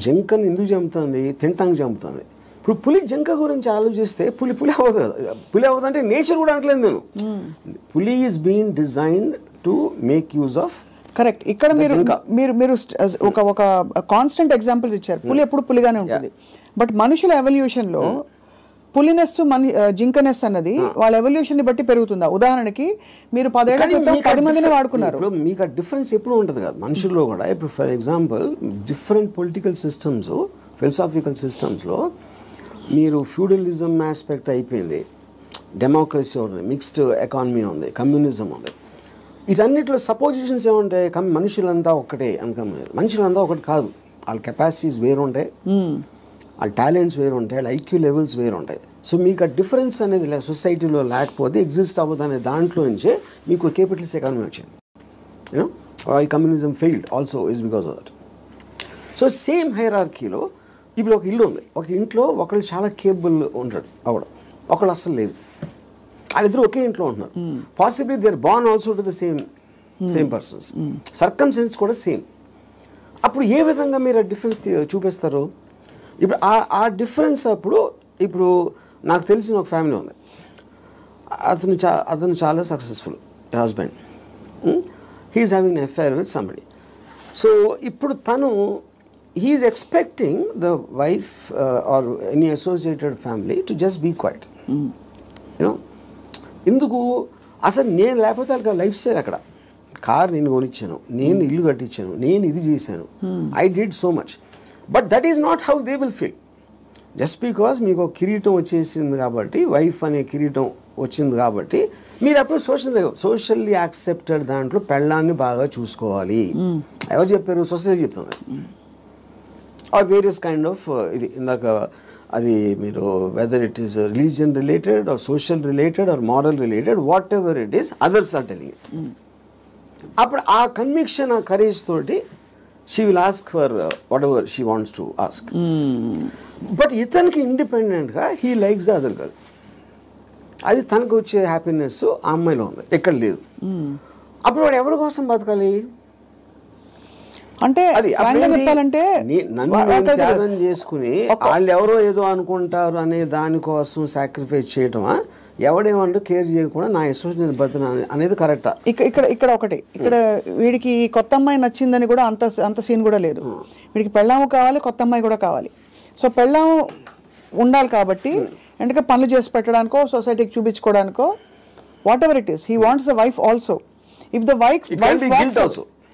జింకను ఎందుకు చంపుతుంది? తింటానికి చంపుతుంది. ఇప్పుడు పులి జింక గురించి ఆలోచిస్తే పులి అవ్వదు కదా. పులి అవ్వదు అంటే నేచర్ కూడా అంటలేదు నేను. పులి is being designed to make use of. Correct. ఇక్కడ మీరు ఒక కాన్స్టెంట్ ఎగ్జాంపుల్స్ ఇచ్చారు. పులి ఎప్పుడు పులిగానే ఉంటుంది, బట్ మనుషుల ఎవల్యూషన్లో పులినెస్ జింకనెస్ అన్నది వాళ్ళ ఎవల్యూషన్ ని బట్టి పెరుగుతుందా? ఉదాహరణకి మీరు 10 ఏళ్ల క్రితం 10 మందిని వాడుకున్నారు, మీకు ఆ డిఫరెన్స్ ఎప్పుడు ఉంటుంది కదా మనుషుల్లో కూడా. ఇప్పుడు for example different political systems, philosophical సిస్టమ్స్లో మీరు ఫ్యూడలిజం ఆస్పెక్ట్ అయిపోయింది, డెమోక్రసీ ఉంది, మిక్స్డ్ ఎకానమీ ఉంది, కమ్యూనిజం ఉంది. వీటన్నిటిలో సపోజిషన్స్ ఏముంటాయి? మనుషులంతా ఒక్కటే అనుకున్నారు. మనుషులంతా ఒకటి కాదు, వాళ్ళ కెపాసిటీస్ వేరు ఉంటాయి, వాళ్ళ టాలెంట్స్ వేరు ఉంటాయి, వాళ్ళ ఐక్యూ లెవెల్స్ వేరు ఉంటాయి. సో మీకు ఆ డిఫరెన్స్ అనేది సొసైటీలో లేకపోతే ఎగ్జిస్ట్ అవ్వదు అనే దాంట్లో నుంచే మీకు క్యాపిటలిస్ట్ ఎకానమీ వచ్చింది. యూనో ఈ communism failed also is because of that. So same హైరార్కీలో ఇప్పుడు ఒక ఇల్లు ఉంది, ఒక ఇంట్లో ఒకళ్ళు చాలా కేపబుల్ ఉంటాడు అవ్వడం, ఒకళ్ళు అస్సలు లేదు, వాళ్ళిద్దరు ఒకే ఇంట్లో ఉంటున్నారు. Possibly they are born also to the same persons, circumstances కూడా సేమ్. అప్పుడు ఏ విధంగా మీరు ఆ డిఫరెన్స్ చూపిస్తారు? ఇప్పుడు ఆ డిఫరెన్స్ అప్పుడు ఇప్పుడు నాకు తెలిసిన ఒక ఫ్యామిలీ ఉంది, అతను చాలా successful husband, he's having an affair with somebody. So ఇప్పుడు తను he's expecting the wife or any associated family to just be quiet. You know ఎందుకు? అసలు నేను లేకపోతే వాళ్ళకి లైఫ్ స్టైల్ అక్కడ, కార్ నేను కొనిచ్చాను, నేను ఇల్లు కట్టించాను, నేను ఇది చేశాను, I did so much. But that is not how they will feel. Just because మీకు ఒక కిరీటం వచ్చేసింది కాబట్టి, వైఫ్ అనే కిరీటం వచ్చింది కాబట్టి మీరు అప్పుడు సోషల్లీ యాక్సెప్టెడ్ దాంట్లో పెళ్ళాన్ని బాగా చూసుకోవాలి. ఎవరు చెప్పారు? సొసైటీ చెప్తుంది. ఆర్ వేరియస్ కైండ్ ఆఫ్ ఇది ఇందాక అది మీరు whether it is religion related or social related or moral related, whatever it is, others are telling. అప్పుడు ఆ కన్విక్షన్, ఆ కరేజ్ తోటి she will ask for whatever she wants to ask. But ఇతనికి ఇండిపెండెంట్గా he likes the other girl. అది తనకు వచ్చే happiness ఆ అమ్మాయిలో ఉంది, ఎక్కడ లేదు. అప్పుడు వాడు ఎవరి కోసం బతకాలి? అంటే చెప్పాలంటే నన్ను త్యాగం చేసుకుని వాళ్ళు ఎవరో ఏదో అనుకుంటారు అనే దానికోసం సాక్రిఫైస్ చేయటమా, ఎవడేమంటూ కేర్ చేయకుండా నా ఇష్టం నేను బతున్నా అనేది కరెక్టా? ఇక్కడ ఒకటి, ఇక్కడ వీడికి కొత్త అమ్మాయి నచ్చిందని కూడా అంత సీన్ కూడా లేదు. వీడికి పెళ్ళాము కావాలి, కొత్త అమ్మాయి కూడా కావాలి. సో పెళ్ళాము ఉండాలి కాబట్టి ఎందుకంటే పనులు చేసి పెట్టడానికో సొసైటీకి చూపించుకోవడానికో whatever it is, he wants the wife also. If the wife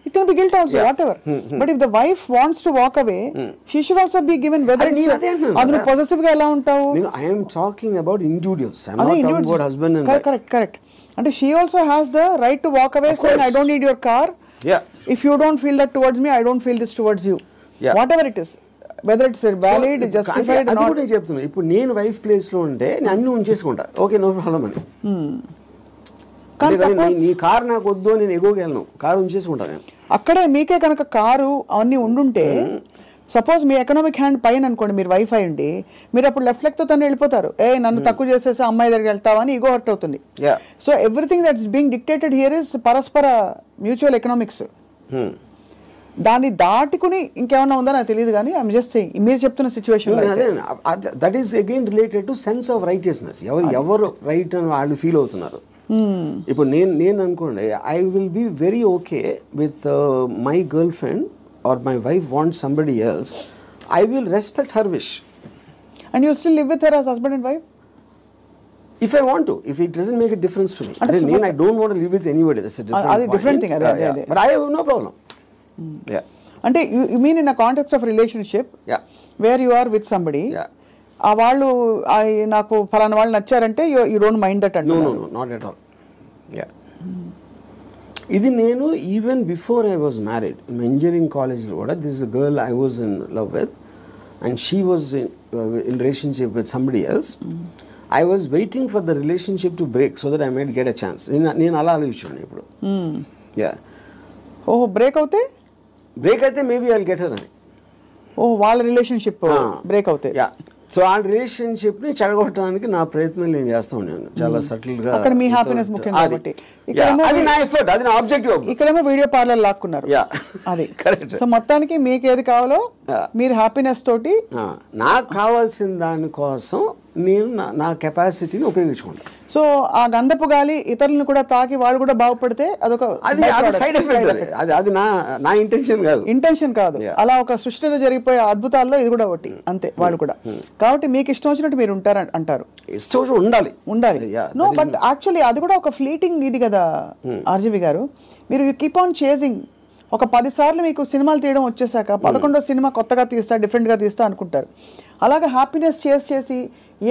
it can be guilt also, whatever. But if the wife wants to walk away, she should also be given whether it's adunu possessive ga ela untavu. I am talking about individuals. I am not talking about husband and wife. Correct. And she also has the right to walk away saying I don't need your car. If you don't feel that towards me, I don't feel this towards you. Whatever it is, whether it's valid, justified or not. అది కూడా చెప్తున్నా. ఇప్పుడు నేను wife place లో ఉంటే నేను అన్ని ఉంచేసుకుంటా, okay no problem అని. నీ కారు నాకు వద్దు, నేను ఎగోగలను, కారు ఉంచేసుకుంటా నేను. అక్కడే మీకే కనుక కారు అవన్నీ ఉండుంటే, సపోజ్ మీ ఎకనామిక్ హ్యాండ్ పైన అనుకోండి, మీరు వైఫ్ అయ్యండి, మీరు అప్పుడు లెఫ్ట్ లెగ్ తో తను వెళ్ళిపోతారు. నన్ను తక్కువ చేసేసి అమ్మాయి దగ్గరికి వెళ్తావని ఈగో హర్ట్ అవుతుంది. So everything that's being dictated here is పరస్పర మ్యూచువల్ ఎకనామిక్స్. దాన్ని దాటుకుని ఇంకేమన్నా ఉందో నాకు తెలియదు, కానీ ఐఎమ్ జస్ట్ సేయింగ్ మీరు చెప్తున్న situation that is again related to sense of righteousness. ఎవరు రైట్ అని వాళ్ళు ఫీల్ అవుతున్నారు. ఇప్పుడు నేను అనుకోండి, I will be very okay with my girlfriend or my wife want somebody else, I will respect her wish. And you still live with her as husband and wife? If I want to, if it doesn't make a difference to me. I don't want to live with anybody. That's a different thing. But I have no problem. అంటే you mean in a context of relationship where you are with somebody, ఆ వాళ్ళు నాకు ఫలానా వాళ్ళు నచ్చారంటే you don't mind that అంటే? No not at all. ఇది నేను even before I was married engineering కాలేజ్లో కూడా, this is a girl I was in love with and she was in relationship with somebody else. I was waiting for the relationship to break so that I might get a chance. నేను అలా ఆలోచించాను ఇప్పుడు. ఓహో, break అయితే maybe I will get her అని. ఓహో, వాళ్ళ relationship break అవుతాయి. సో ఆ రిలేషన్షిప్ని చెడగొట్టడానికి నా ప్రయత్నం నేను చేస్తూ ఉన్నాను చాలా సటిల్గా. అక్కడ మీ హ్యాపీనెస్ ముఖ్యం కాబట్టి అది నా ఎఫర్ట్, అది నా ఆబ్జెక్టివ్. ఇక్కడేమో వీడియో పార్లర్ లాక్కున్నారు. అది కరెక్ట్. సో మొత్తానికి మీకు ఏది కావాలో మీరు హ్యాపీనెస్ తోటి, నాకు కావాల్సిన దానికోసం నేను నా కెపాసిటీని ఉపయోగించుకుంటాను. సో ఆ గంధపు గాలి ఇతరులను కూడా తాకి వాళ్ళు కూడా బాగుపడితే అదొక సైడ్ ఎఫెక్ట్. అది నా ఇంటెన్షన్ కాదు. అలా ఒక సృష్టిలో జరిగిపోయే అద్భుతాల్లో ఇది కూడా ఒకటి అంతే. వాళ్ళు కూడా కాబట్టి మీకు ఇష్టం వచ్చినట్టు మీరు ఉంటారు అంటారు. ఇష్టం ఉండాలి. నో, బట్ యాక్చువల్లీ అది కూడా ఒక ఫ్లీటింగ్ ఇది కదా ఆర్జీవి గారు. మీరు యూ కీప్ ఆన్ చేజింగ్. ఒక 10 సార్లు మీకు సినిమాలు తీయడం వచ్చేసాక 11వ సినిమా కొత్తగా తీస్తా, డిఫరెంట్గా తీస్తా అనుకుంటారు. అలాగే హ్యాపీనెస్ చేసి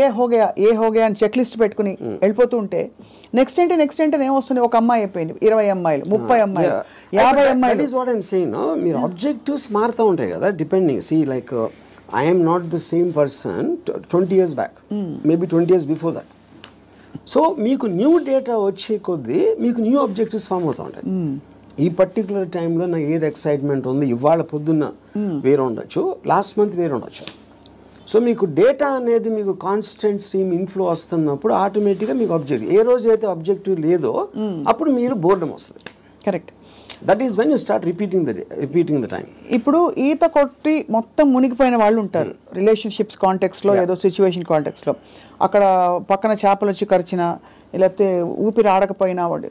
ఏ హోగయా అని చెక్ లిస్ట్ పెట్టుకుని వెళ్ళిపోతూ ఉంటే నెక్స్ట్ ఏంటి ఏమొస్తుంది? ఒక అమ్మాయి అయిపోయింది, 20 అమ్మాయిలు, 30 అమ్మాయిలు, 50 అమ్మాయిలు. మీరు ఆబ్జెక్టివ్స్ మారుతూ ఉంటాయి కదా, depending. See like I am not the same person 20 years back, maybe 20 years before that. So మీకు న్యూ డేటా వచ్చే కొద్దీ మీకు న్యూ ఆబ్జెక్టివ్స్ ఫామ్ అవుతూ ఉంటాయి. ఈ పర్టికులర్ టైంలో నాకు ఏది ఎక్సైట్మెంట్ ఉంది, ఇవాళ పొద్దున్న వేరే ఉండొచ్చు, లాస్ట్ మంత్ వేరే ఉండొచ్చు. సో మీకు డేటా అనేది మీకు కాన్స్టెంట్ స్ట్రీమ్ ఇన్ఫ్లో వస్తున్నప్పుడు ఆటోమేటిక్గా మీకు ఆబ్జెక్టివ్, ఏ రోజు అయితే ఆబ్జెక్టివ్ లేదో అప్పుడు మీరు బోర్డమ్ వస్తుంది. Correct. That is when you start repeating the time. ఇప్పుడు ఈత కొట్టి మొత్తం మునిగిపోయిన వాళ్ళు ఉంటారు రిలేషన్షిప్స్ కాంటెక్స్లో, ఏదో సిచ్యువేషన్ కాంటెక్స్లో. అక్కడ పక్కన చేపలు వచ్చి కరిచినా, లేకపోతే ఊపిరి ఆడకపోయినా వాడు,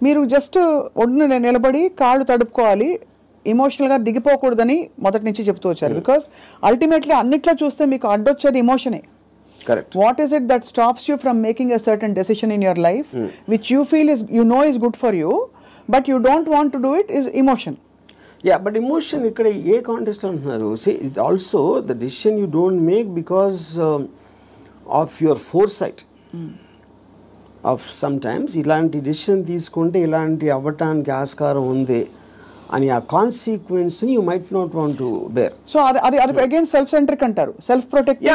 మీరు జస్ట్ ఒడ్డున నిలబడి కాళ్ళు తడుపుకోవాలి, ఇమోషనల్గా దిగిపోకూడదని మొదటి నుంచి చెప్తూ వచ్చారు. బికాస్ అల్టిమేట్లీ అన్నిట్లో చూస్తే మీకు అడ్డొచ్చేది ఇమోషనే. Correct. What is it that stops you from making a certain decision in your life which you feel is, you know, is good for you, but you don't want to do it, is emotion. Yeah, but emotion ikkada A context అంటున్నారు? See, it also the decision you don't make because of your foresight. Of sometimes ఇలాంటి decision తీసుకుంటే ఇలాంటి అవ్వటానికి ఆస్కారం ఉంది అని ఆ కాన్సిక్వెన్స్ని you might not want to bear. So అది అగైన్ సెల్ఫ్ సెంట్రిక్ అంటారు, self protective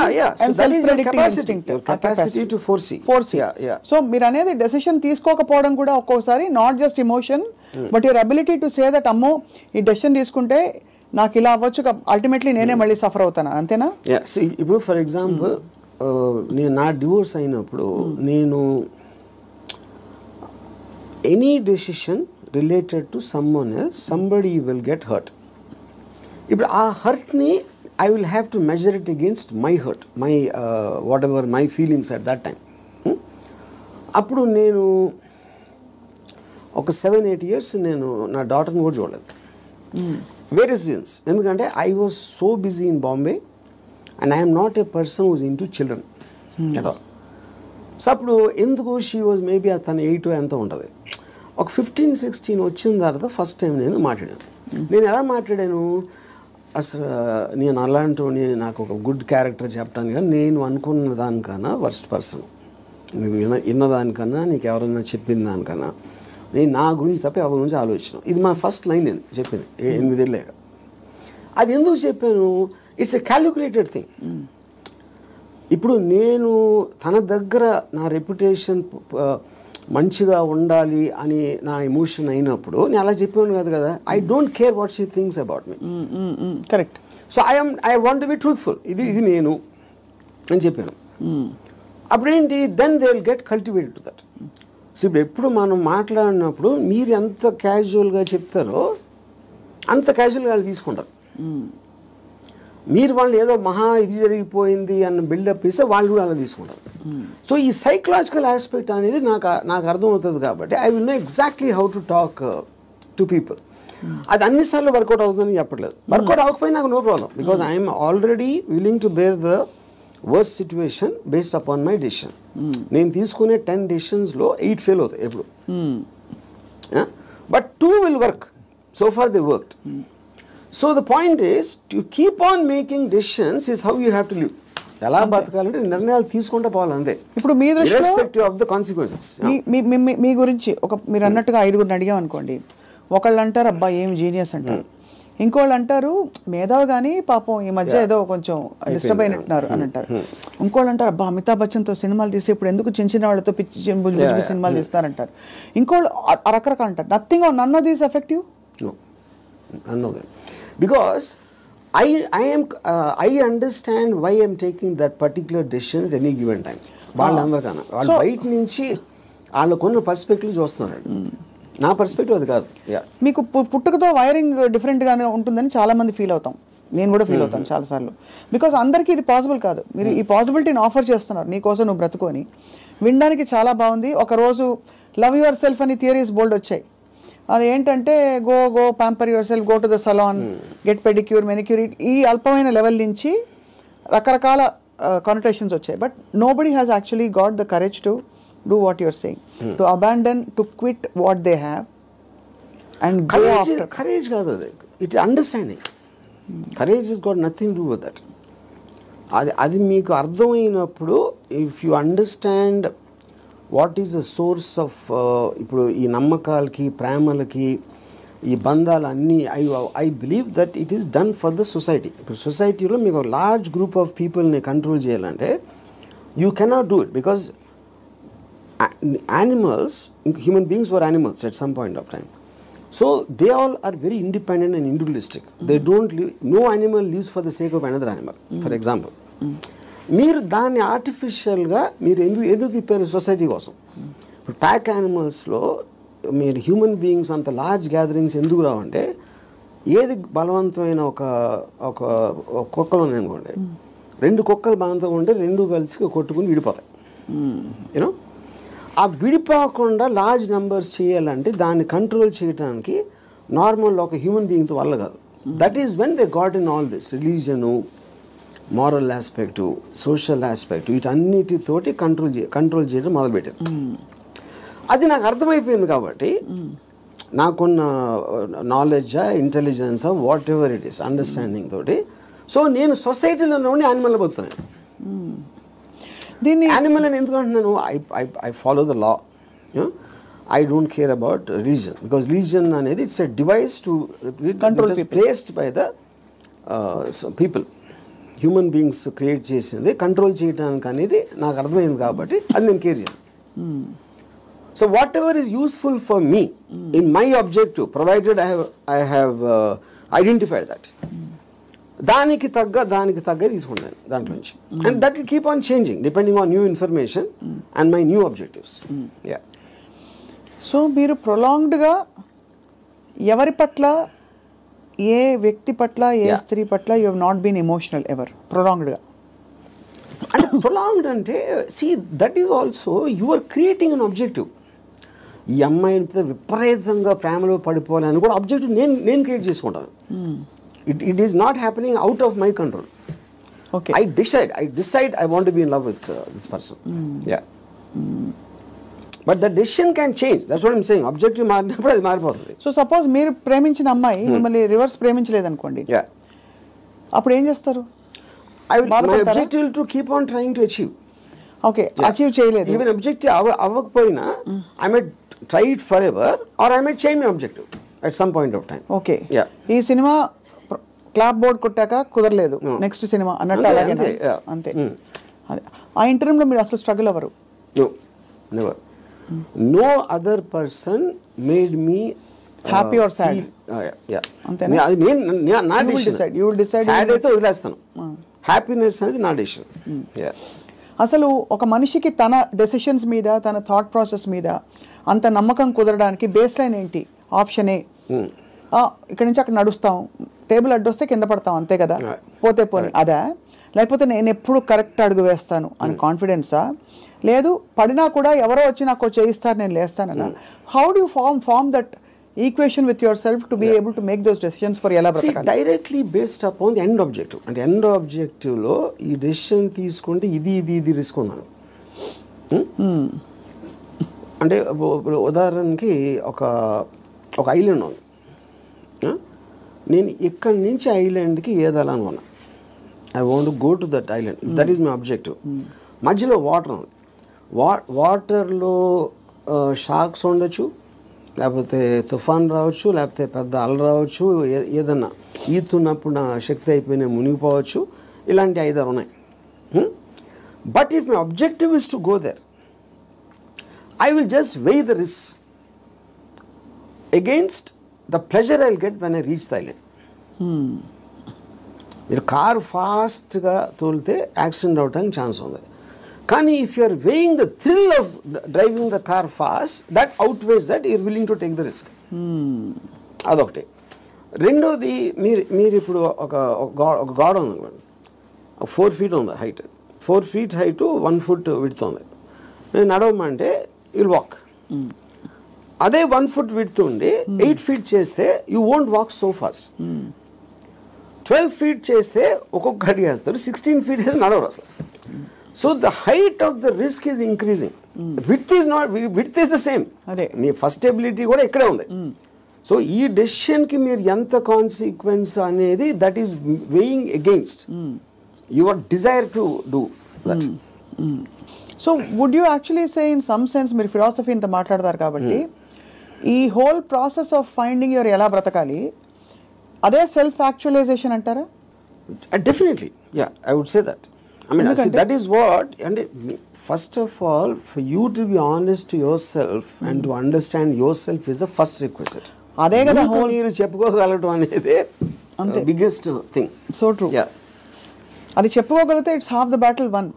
and self predicting instinct, capacity to foresee. So మీరు అనేది డెసిషన్ తీసుకోకపోవడం కూడా ఒక్కోసారి not just emotion but your ability to say that అమ్మో ఈ డెసిషన్ తీసుకుంటే నాకు ఇలా అవ్వచ్చు, అల్టిమేట్లీ నేనే మళ్ళీ సఫర్ అవుతాను, అంతేనా? ఇప్పుడు ఫర్ ఎగ్జాంపుల్ నేను నా డివోర్స్ అయినప్పుడు నేను any decision related to someone else somebody will get hurt. ఇప్పుడు ఆ హర్ట్ని I will have to measure it against my hurt, my whatever my feelings at that time. అప్పుడు నేను ఒక 7-8 years నేను నా డాటర్ని కూడా చూడలేదు. Various reasons. ఎందుకంటే I was so busy in Bombay and I'm not a person who's into children at all. So అప్పుడు ఎందుకు షీ వాజ్ మేబీ తను 8 ఎంతో ఉంటుంది. ఒక 15-16 వచ్చిన తర్వాత ఫస్ట్ టైం నేను మాట్లాడాను. నేను ఎలా మాట్లాడాను, అసలు నేను అలాంటి నాకు ఒక గుడ్ క్యారెక్టర్ చెప్పడానికి కానీ నేను అనుకున్న దానికన్నా వర్స్ట్ పర్సన్, నువ్వు విన్నదానికన్నా నీకు ఎవరైనా చెప్పిన దానికన్నా నేను నా గురించి తప్ప ఎవరి గురించి ఆలోచన. ఇది మా ఫస్ట్ లైన్ నేను చెప్పింది 8 ఏళ్ళేక. అది ఎందుకు చెప్పాను, ఇట్స్ ఎ క్యాలిక్యులేటెడ్ థింగ్. ఇప్పుడు నేను తన దగ్గర నా రెప్యుటేషన్ మంచిగా ఉండాలి అని నా ఎమోషన్ అయినప్పుడు నేను అలా చెప్పాను కాదు కదా. I don't care what she thinks about me. Correct. So I want to be truthful. ఇది నేను అని చెప్పాను. అప్పుడేంటి, then they will get cultivated to that. So ఇప్పుడు ఎప్పుడు మనం మాట్లాడినప్పుడు మీరు ఎంత క్యాజువల్గా చెప్తారో అంత క్యాజువల్గా వాళ్ళు తీసుకుంటారు. మీరు వాళ్ళు ఏదో మహా ఇది జరిగిపోయింది అన్న బిల్డప్ ఇస్తే వాళ్ళు కూడా అలా తీసుకుంటారు. సో ఈ సైకలాజికల్ ఆస్పెక్ట్ అనేది నాకు అర్థమవుతుంది కాబట్టి I will know exactly how to talk to people. అది అన్నిసార్లు వర్కౌట్ అవుతుందని చెప్పట్లేదు. వర్కౌట్ అవ్వకపోయినా నాకు no problem, because I'm already willing to bear the worst situation based upon my decision. నేను తీసుకునే 10 డెసిషన్స్లో 8 ఫెయిల్ అవుతాయి ఎప్పుడు. But 2 will work. So far they worked. So the point is to keep on making decisions is how you have to live. ఎలా బతకాలంటే నిర్ణయాలు తీసుకుంటే పోవాలి అంతే. ఇప్పుడు మీ ఇర్రెస్పెక్టివ్ ఆఫ్ ద కాన్సిక్వెన్సెస్. మీ గురించి మీరు అన్నట్టుగా 5గురిని అడిగాం అనుకోండి, ఒకళ్ళు అంటారు అబ్బా ఏం జీనియస్ అంటారు, ఇంకోళ్ళు అంటారు మేధావి కానీ పాపం ఈ మధ్య ఏదో కొంచెం డిస్టర్బ్ అయినట్టున్నారు అని అంటారు, ఇంకోళ్ళు అంటారు అబ్బా అమితాబ్ బచ్చన్తో సినిమాలు తీసి ఇప్పుడు ఎందుకు చిన్న చిన్న వాళ్ళతో పిచ్చి సినిమాలు తీస్తారంటారు, ఇంకోళ్ళు రకరకాలు అంటారు. Nothing or none of these effective. None of them. Because I understand why I am taking that particular decision at any given time. వాళ్ళందరికన్నా వాళ్ళు బయట నుంచి వాళ్ళకున్న పర్స్పెక్టివ్ చూస్తున్నారు. నా పర్స్పెక్టివ్ అది కాదు. మీకు పుట్టుకతో వైరింగ్ డిఫరెంట్గానే ఉంటుందని చాలామంది ఫీల్ అవుతాం. నేను కూడా ఫీల్ అవుతాను చాలాసార్లు. బికాస్ అందరికీ ఇది పాసిబుల్ కాదు. మీరు ఈ పాసిబిలిటీని ఆఫర్ చేస్తున్నారు, నీకోసం నువ్వు బ్రతుకొని. వినడానికి చాలా బాగుంది. ఒకరోజు లవ్ యువర్ సెల్ఫ్ అని థియరీస్ బోల్డ్ వచ్చాయి. అది ఏంటంటే go pamper your self, go to the salon, get pedicure, manicure, ఈ అల్పమైన లెవెల్ నుంచి రకరకాల కానోటేషన్స్ వచ్చాయి. But nobody has actually got the courage to do what your saying, to abandon, to quit what they have and go after. Courage కాదు అది, it's understanding. Courage is got nothing to do with that. అది మీకు అర్థమైనప్పుడు, if you understand what is the source of, ఇప్పుడు ఈ నమ్మకాలకి, ప్రేమలకి, ఈ బంధాలన్నీ, I believe that it is done for the society. ఇప్పుడు సొసైటీలో మీకు లార్జ్ గ్రూప్ ఆఫ్ పీపుల్ని కంట్రోల్ చేయాలంటే you cannot do it, because animals, human beings were animals at some point of time. So they all are very independent and individualistic. They don't live, no animal lives for the sake of another animal. For example, మీరు దాన్ని ఆర్టిఫిషియల్గా మీరు ఎందుకు తిప్పారు society కోసం? ఇప్పుడు pack యానిమల్స్లో మీరు human beings అంత లార్జ్ గ్యాదరింగ్స్ ఎందుకు రావంటే, ఏది బలవంతమైన ఒక కుక్కలు అనుకోండి, 2 కుక్కలు బలవంతంగా ఉంటే 2 కలిసి కొట్టుకుని విడిపోతాయి. యూనో, ఆ విడిపోకుండా లార్జ్ నెంబర్స్ చేయాలంటే దాన్ని కంట్రోల్ చేయడానికి నార్మల్ ఒక హ్యూమన్ బీయింగ్తో వల్ల కాదు. That is when they got in all this religion, moral aspect, social aspect, వీటన్నిటితోటి కంట్రోల్ చేయడం మొదలుపెట్టారు. అది నాకు అర్థమైపోయింది కాబట్టి నాకున్న నాలెడ్జా, ఇంటెలిజెన్సా, whatever it is, understanding తోటి, సో నేను సొసైటీలో ఉండి యానిమల్ బతుకుతున్నాను. దీన్ని యానిమల్ అని ఎందుకు అంటున్నాను? I follow the law. I don't care about religion, because religion అనేది it's a device to control, placed by the people. Human beings create చేసింది కంట్రోల్ చేయడానికి అనేది నాకు అర్థమైంది కాబట్టి అది నేను కేర్ చేయను. So whatever is useful for me in my objective, provided I have identified that, దానికి తగ్గ తీసుకుంటాను దాంట్లో నుంచి. And that will keep on changing depending on new information and my new objectives. Yeah. So మీరు ప్రొలాంగ్డ్గా ఎవరి పట్ల, ఏ వ్యక్తి పట్ల, ఏ స్త్రీ పట్ల you have not been emotional ever? ప్రొలాంగ్డ్గా అంటే ప్రొలాంగ్డ్ అంటే that is also you are creating an objective. ఈ అమ్మాయిని విపరీతంగా ప్రేమలో పడిపోవాలని కూడా ఆబ్జెక్టివ్ నేను క్రియేట్ చేసుకుంటాను. It is not happening out of my control. Okay, I decide I want to be in love with this person. Yeah, but the decision can change. That's what I'm saying. Objective మారినప్పుడు అది మారిపోతుంది. So suppose మీరు ప్రేమించిన అమ్మాయి మిమ్మల్ని reverse ప్రేమించలేదు అనుకోండి, అప్పుడు ఏం చేస్తారు? my objective to keep on trying to achieve. Okay, achieve చేయలేదు. Even objective అవ్వకపోయినా I might try it forever or I might change my objective at some point of time. Okay. Yeah. ఈ cinema clap board కొట్టాక కుదరలేదు, next cinema అన్నట్టు అలాగే అంతే. ఆ ఇంటర్వ్యూలో మీరు అసలు స్ట్రగుల్ అవ్వరు? No, never. No other person made me happy or sad? అంతేనా? అది నా decision. You will decide. Sad అయితే వదిలేస్తాను, హ్యాపీనెస్ అనేది నా డిసిషన్. అసలు ఒక మనిషికి తన డెసిషన్స్ మీద, తన థాట్ ప్రాసెస్ మీద అంత నమ్మకం కుదరడానికి బేస్ లైన్ ఏంటి? ఆప్షన్ ఏ, ఇక్కడ నుంచి అక్కడ నడుస్తాం, టేబుల్ అడ్డొస్తే కింద పడతాం, అంతే కదా, పోతే పోనీ అదా? లేకపోతే నేను ఎప్పుడు కరెక్ట్ అడుగు వేస్తాను అని కాన్ఫిడెన్సా? లేదు పడినా కూడా ఎవరో వచ్చి నాకు చేయిస్తారు, నేను లేస్తానన్నా? How do you form that equation with yourself to be able to make those decisions for ఎలా బ్రతకాలి? Directly based upon the end objective. అంటే ఎండ్ ఆబ్జెక్టివ్లో ఈ డెసిషన్ తీసుకుంటే ఇది రిస్క్ ఉన్నాను. అంటే ఉదాహరణకి ఒక ఐలాండ్ ఉంది. నేను ఇక్కడి నుంచి ఐలాండ్కి ఏదాలని ఉన్నా. I want to go to that island, if that is my objective. మధ్యలో వాటర్ ఉంది. వాటర్లో షార్క్స్ ఉండొచ్చు, లేకపోతే తుఫాన్ రావచ్చు, లేకపోతే పెద్ద అల రావచ్చు, ఏదన్నా ఈతున్నప్పుడు నా శక్తి అయిపోయినా మునిగిపోవచ్చు. ఇలాంటి 5 ఉన్నాయి. But if my objective is to go there, I will just weigh the risk against the pleasure I will get when I reach the island. మీరు కారు ఫాస్ట్గా తోలితే యాక్సిడెంట్ అవడానికి ఛాన్స్ ఉంది. కానీ if you are weighing the thrill of driving the car fast, that outweighs that you're willing to take the risk. అదొకటి. రెండోది, మీరు ఇప్పుడు ఒక గోడ ఉంది, 4 feet ఉంది height, 4 feet height 1 foot width ఉంది. నేను నడవమంటే విల్ వాక్. అదే 1 foot విడ్త్ ఉండి 8 feet చేస్తే you won't walk so fast. 12 feet చేస్తే ఒక్కొక్క అడిగి వేస్తారు, 16 feet అయితే నడవరు అసలు. So the height of the risk is increasing. Width is the same. Me first ability కూడా ఇక్కడే ఉంది. సో ఈ డెసిషన్కి మీరు ఎంత కాన్సిక్వెన్స్ అనేది that is weighing against your desire to do that. So would you actually say in some sense, మీరు philosophy ఇంత మాట్లాడతారు కాబట్టి, ఈ whole process of finding your ఎలా బ్రతకాలి అదే సెల్ఫ్ యాక్చువలైజేషన్ అంటారా? Definitely, yeah, I would say that. I mean, see, that is what, and first of all, for you to be honest to yourself and to understand yourself is the first requisite. అదే కదా మీరు చెప్పుకోగలగడం అనేది biggest thing. So true. అది చెప్పుకోగలిగితే it's half the battle won.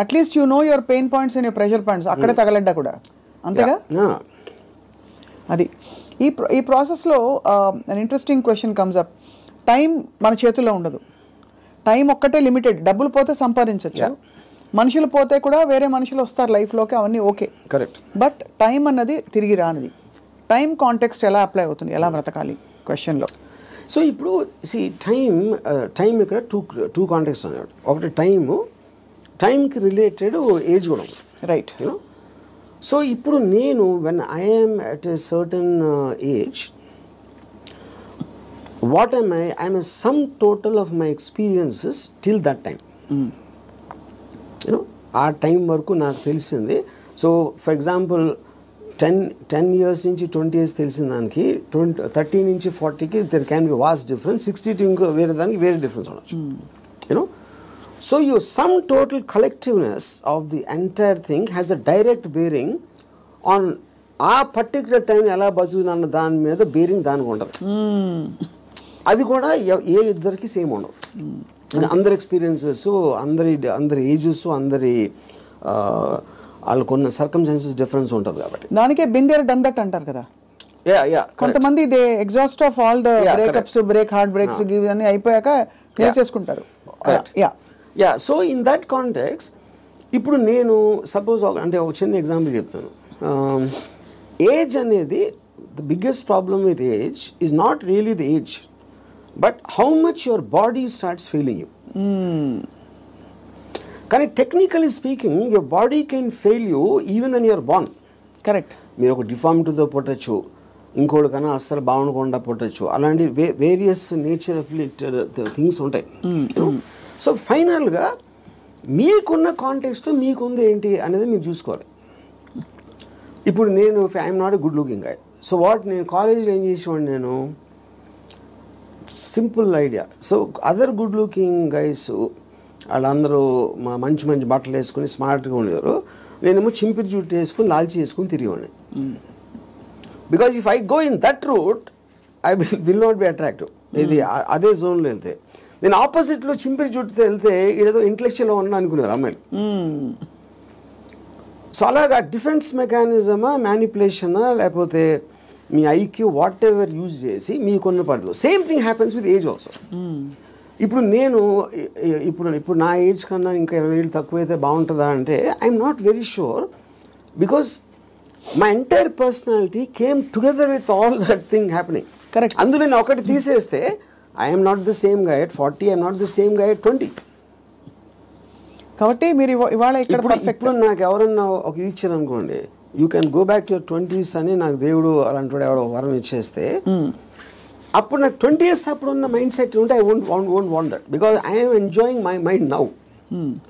At least you know your pain points and your pressure points. అక్కడే తగలడ్డా కూడా అంతేగా. అది ఈ ప్రాసెస్లో an interesting question comes up. Time మన చేతుల్లో ఉండదు. టైం ఒక్కటే లిమిటెడ్. డబ్బులు పోతే సంపాదించవచ్చు, మనుషులు పోతే కూడా వేరే మనుషులు వస్తారు లైఫ్లోకి, అవన్నీ ఓకే, కరెక్ట్. బట్ టైం అన్నది తిరిగి రానిది. టైం కాంటెక్స్ట్ ఎలా అప్లై అవుతుంది, ఎలా బ్రతకాలి క్వశ్చన్లో? సో ఇప్పుడు టైం ఇక్కడ టూ కాంటెక్స్ట్ అన్నాడు. ఒకటి టైంకి రిలేటెడ్ ఏజ్ కూడా ఉంది, రైట్. సో ఇప్పుడు నేను when I'm at a certain age, what am I? I am a sum total of my experiences till that time. ఆ టైం వరకు నాకు తెలిసింది. సో ఫర్ ఎగ్జాంపుల్ 10 years నుంచి 20 years తెలిసిన దానికి 30 నుంచి 40కి there can be vast difference. 60 to ఇంకో వేరే దానికి వేరే డిఫరెన్స్ ఉండొచ్చు. So your sum total collectiveness of the entire thing has a direct bearing on ఆ పర్టికులర్ టైం ఎలా బతుకుతున్న దాని మీద బేరింగ్ దానికి ఉండదు. అది కూడా ఏ ఇద్దరికి సేమ్ ఉండదు. అందరి ఎక్స్పీరియన్సెస్, అందరి ఏజెస్, అందరి వాళ్ళకున్న సర్కమ్స్టాన్సెస్ డిఫరెన్స్ ఉంటుంది కాబట్టి దానికే బిందేర్ డన్ దట్ అంటారు కదా. కొంతమంది they exhaust of all the breakups, heart breaks అన్ని అయిపోయాక క్లియర్ చేసుకుంటారు. సో ఇన్ దట్ కాంటెక్స్ ఇప్పుడు నేను సపోజ్ అంటే ఒక చిన్న ఎగ్జాంపుల్ చెప్తాను. ఏజ్ అనేది the biggest problem with age is not really the age, but how much your body starts failing you. కానీ technically speaking your body can fail you even when you're born. Correct. మీరు ఒక డిఫార్మిటీతో పుట్టచ్చు, ఇంకోటి కన్నా అస్సలు బాగుండకుండా పుట్టచ్చు, అలాంటి various nature of things ఉంటాయి. So ఫైనల్గా మీకున్న కాంటెక్స్ట్ మీకుంది ఏంటి అనేది మీరు చూసుకోవాలి. ఇప్పుడు నేను I'm not a good looking guy. So నేను కాలేజ్లో ఏం చేసేవాడిని, నేను simple idea. So other good looking guys వాళ్ళందరూ మంచి మంచి బట్టలు వేసుకుని స్మార్ట్గా ఉండేవారు. నేనేమో చింపిరి జుట్టు వేసుకుని లాల్చి వేసుకుని తిరిగేవాడిని. Because if I go in that route I will not be attractive. ఇది అదే జోన్లో వెళ్తే, నేను ఆపోజిట్లో చింపిరి జుట్టుతో వెళ్తే ఏదో ఇంటలెక్చువల్గా ఉన్నా అనుకున్నారు అమ్మాయిలు. సో అలాగా డిఫెన్స్ మెకానిజమా, మ్యానిపులేషనా, లేకపోతే మీ ఐక్యూ వాట్ ఎవర్ యూజ్ చేసి మీకున్న పడదు. Same thing happens with age also. ఇప్పుడు నేను ఇప్పుడు నా ఏజ్ కన్నా ఇంకా 20 ఏళ్ళు తక్కువైతే బాగుంటుందా అంటే I'm not very sure, because my entire personality came together with all that thing happening. Correct. అందులో నేను ఒకటి తీసేస్తే I'm not the same guy at 40, I'm not the same guy at 20. కాబట్టి మీరు ఇవాళ ఇప్పుడు నాకు ఎవరన్నా ఒక ఇది ఇచ్చారు అనుకోండి, you can go back to your 20s అని నాకు దేవుడు అలాంటి ఎవడో వరం ఇచ్చేస్తే, అప్పుడు నాకు 20 years అప్పుడు ఉన్న మైండ్ సెట్ ఉంటే I won't want that, because I'm enjoying my mind now.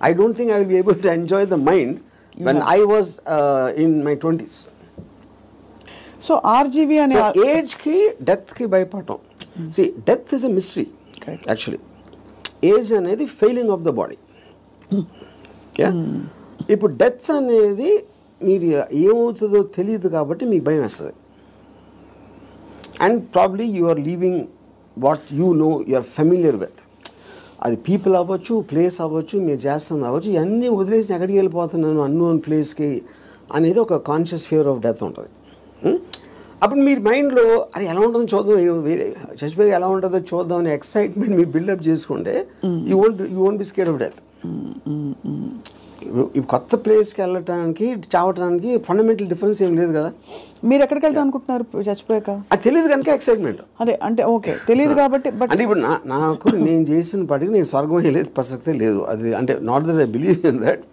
I don't think I will be able to enjoy the mind when I was in my 20s. So RGV అనే ఏజ్కి డెత్కి భయపడటం. See death is a mystery actually. Age అనేది failing of the body. ఇప్పుడు death అనేది మీరు ఏమవుతుందో తెలియదు కాబట్టి మీకు భయం వేస్తుంది. And probably you are leaving what you no, you are familiar with. అది పీపుల్ అవ్వచ్చు, ప్లేస్ అవ్వచ్చు, మీరు చేస్తుంది అవ్వచ్చు, ఇవన్నీ వదిలేసి ఎక్కడికి వెళ్ళిపోతున్నాను అన్నోన్ ప్లేస్కి అనేది ఒక కాన్షియస్ ఫియర్ ఆఫ్ డెత్ ఉంటుంది. అప్పుడు మీరు మైండ్లో అది ఎలా ఉంటుందో చూద్దాం, వేరే చచ్చిపోయి ఎలా ఉంటుందో చూద్దాం అనే ఎక్సైట్మెంట్ మీరు బిల్డప్ చేసుకుంటే you won't be scared of death. ఈ కొత్త ప్లేస్కి వెళ్ళటానికి, చావటానికి ఫండమెంటల్ డిఫరెన్స్ ఏం లేదు కదా. మీరు ఎక్కడికి వెళ్తాం అనుకుంటున్నారు చచ్చిపోయాక? అది తెలియదు కనుక ఎక్సైట్మెంట్. అదే అంటే ఓకే తెలియదు కాబట్టి. అంటే ఇప్పుడు నాకు నేను చేసిన పటికి నేను స్వర్గం వెళ్ళేది ప్రసక్తే లేదు. అది అంటే not that I believe in that.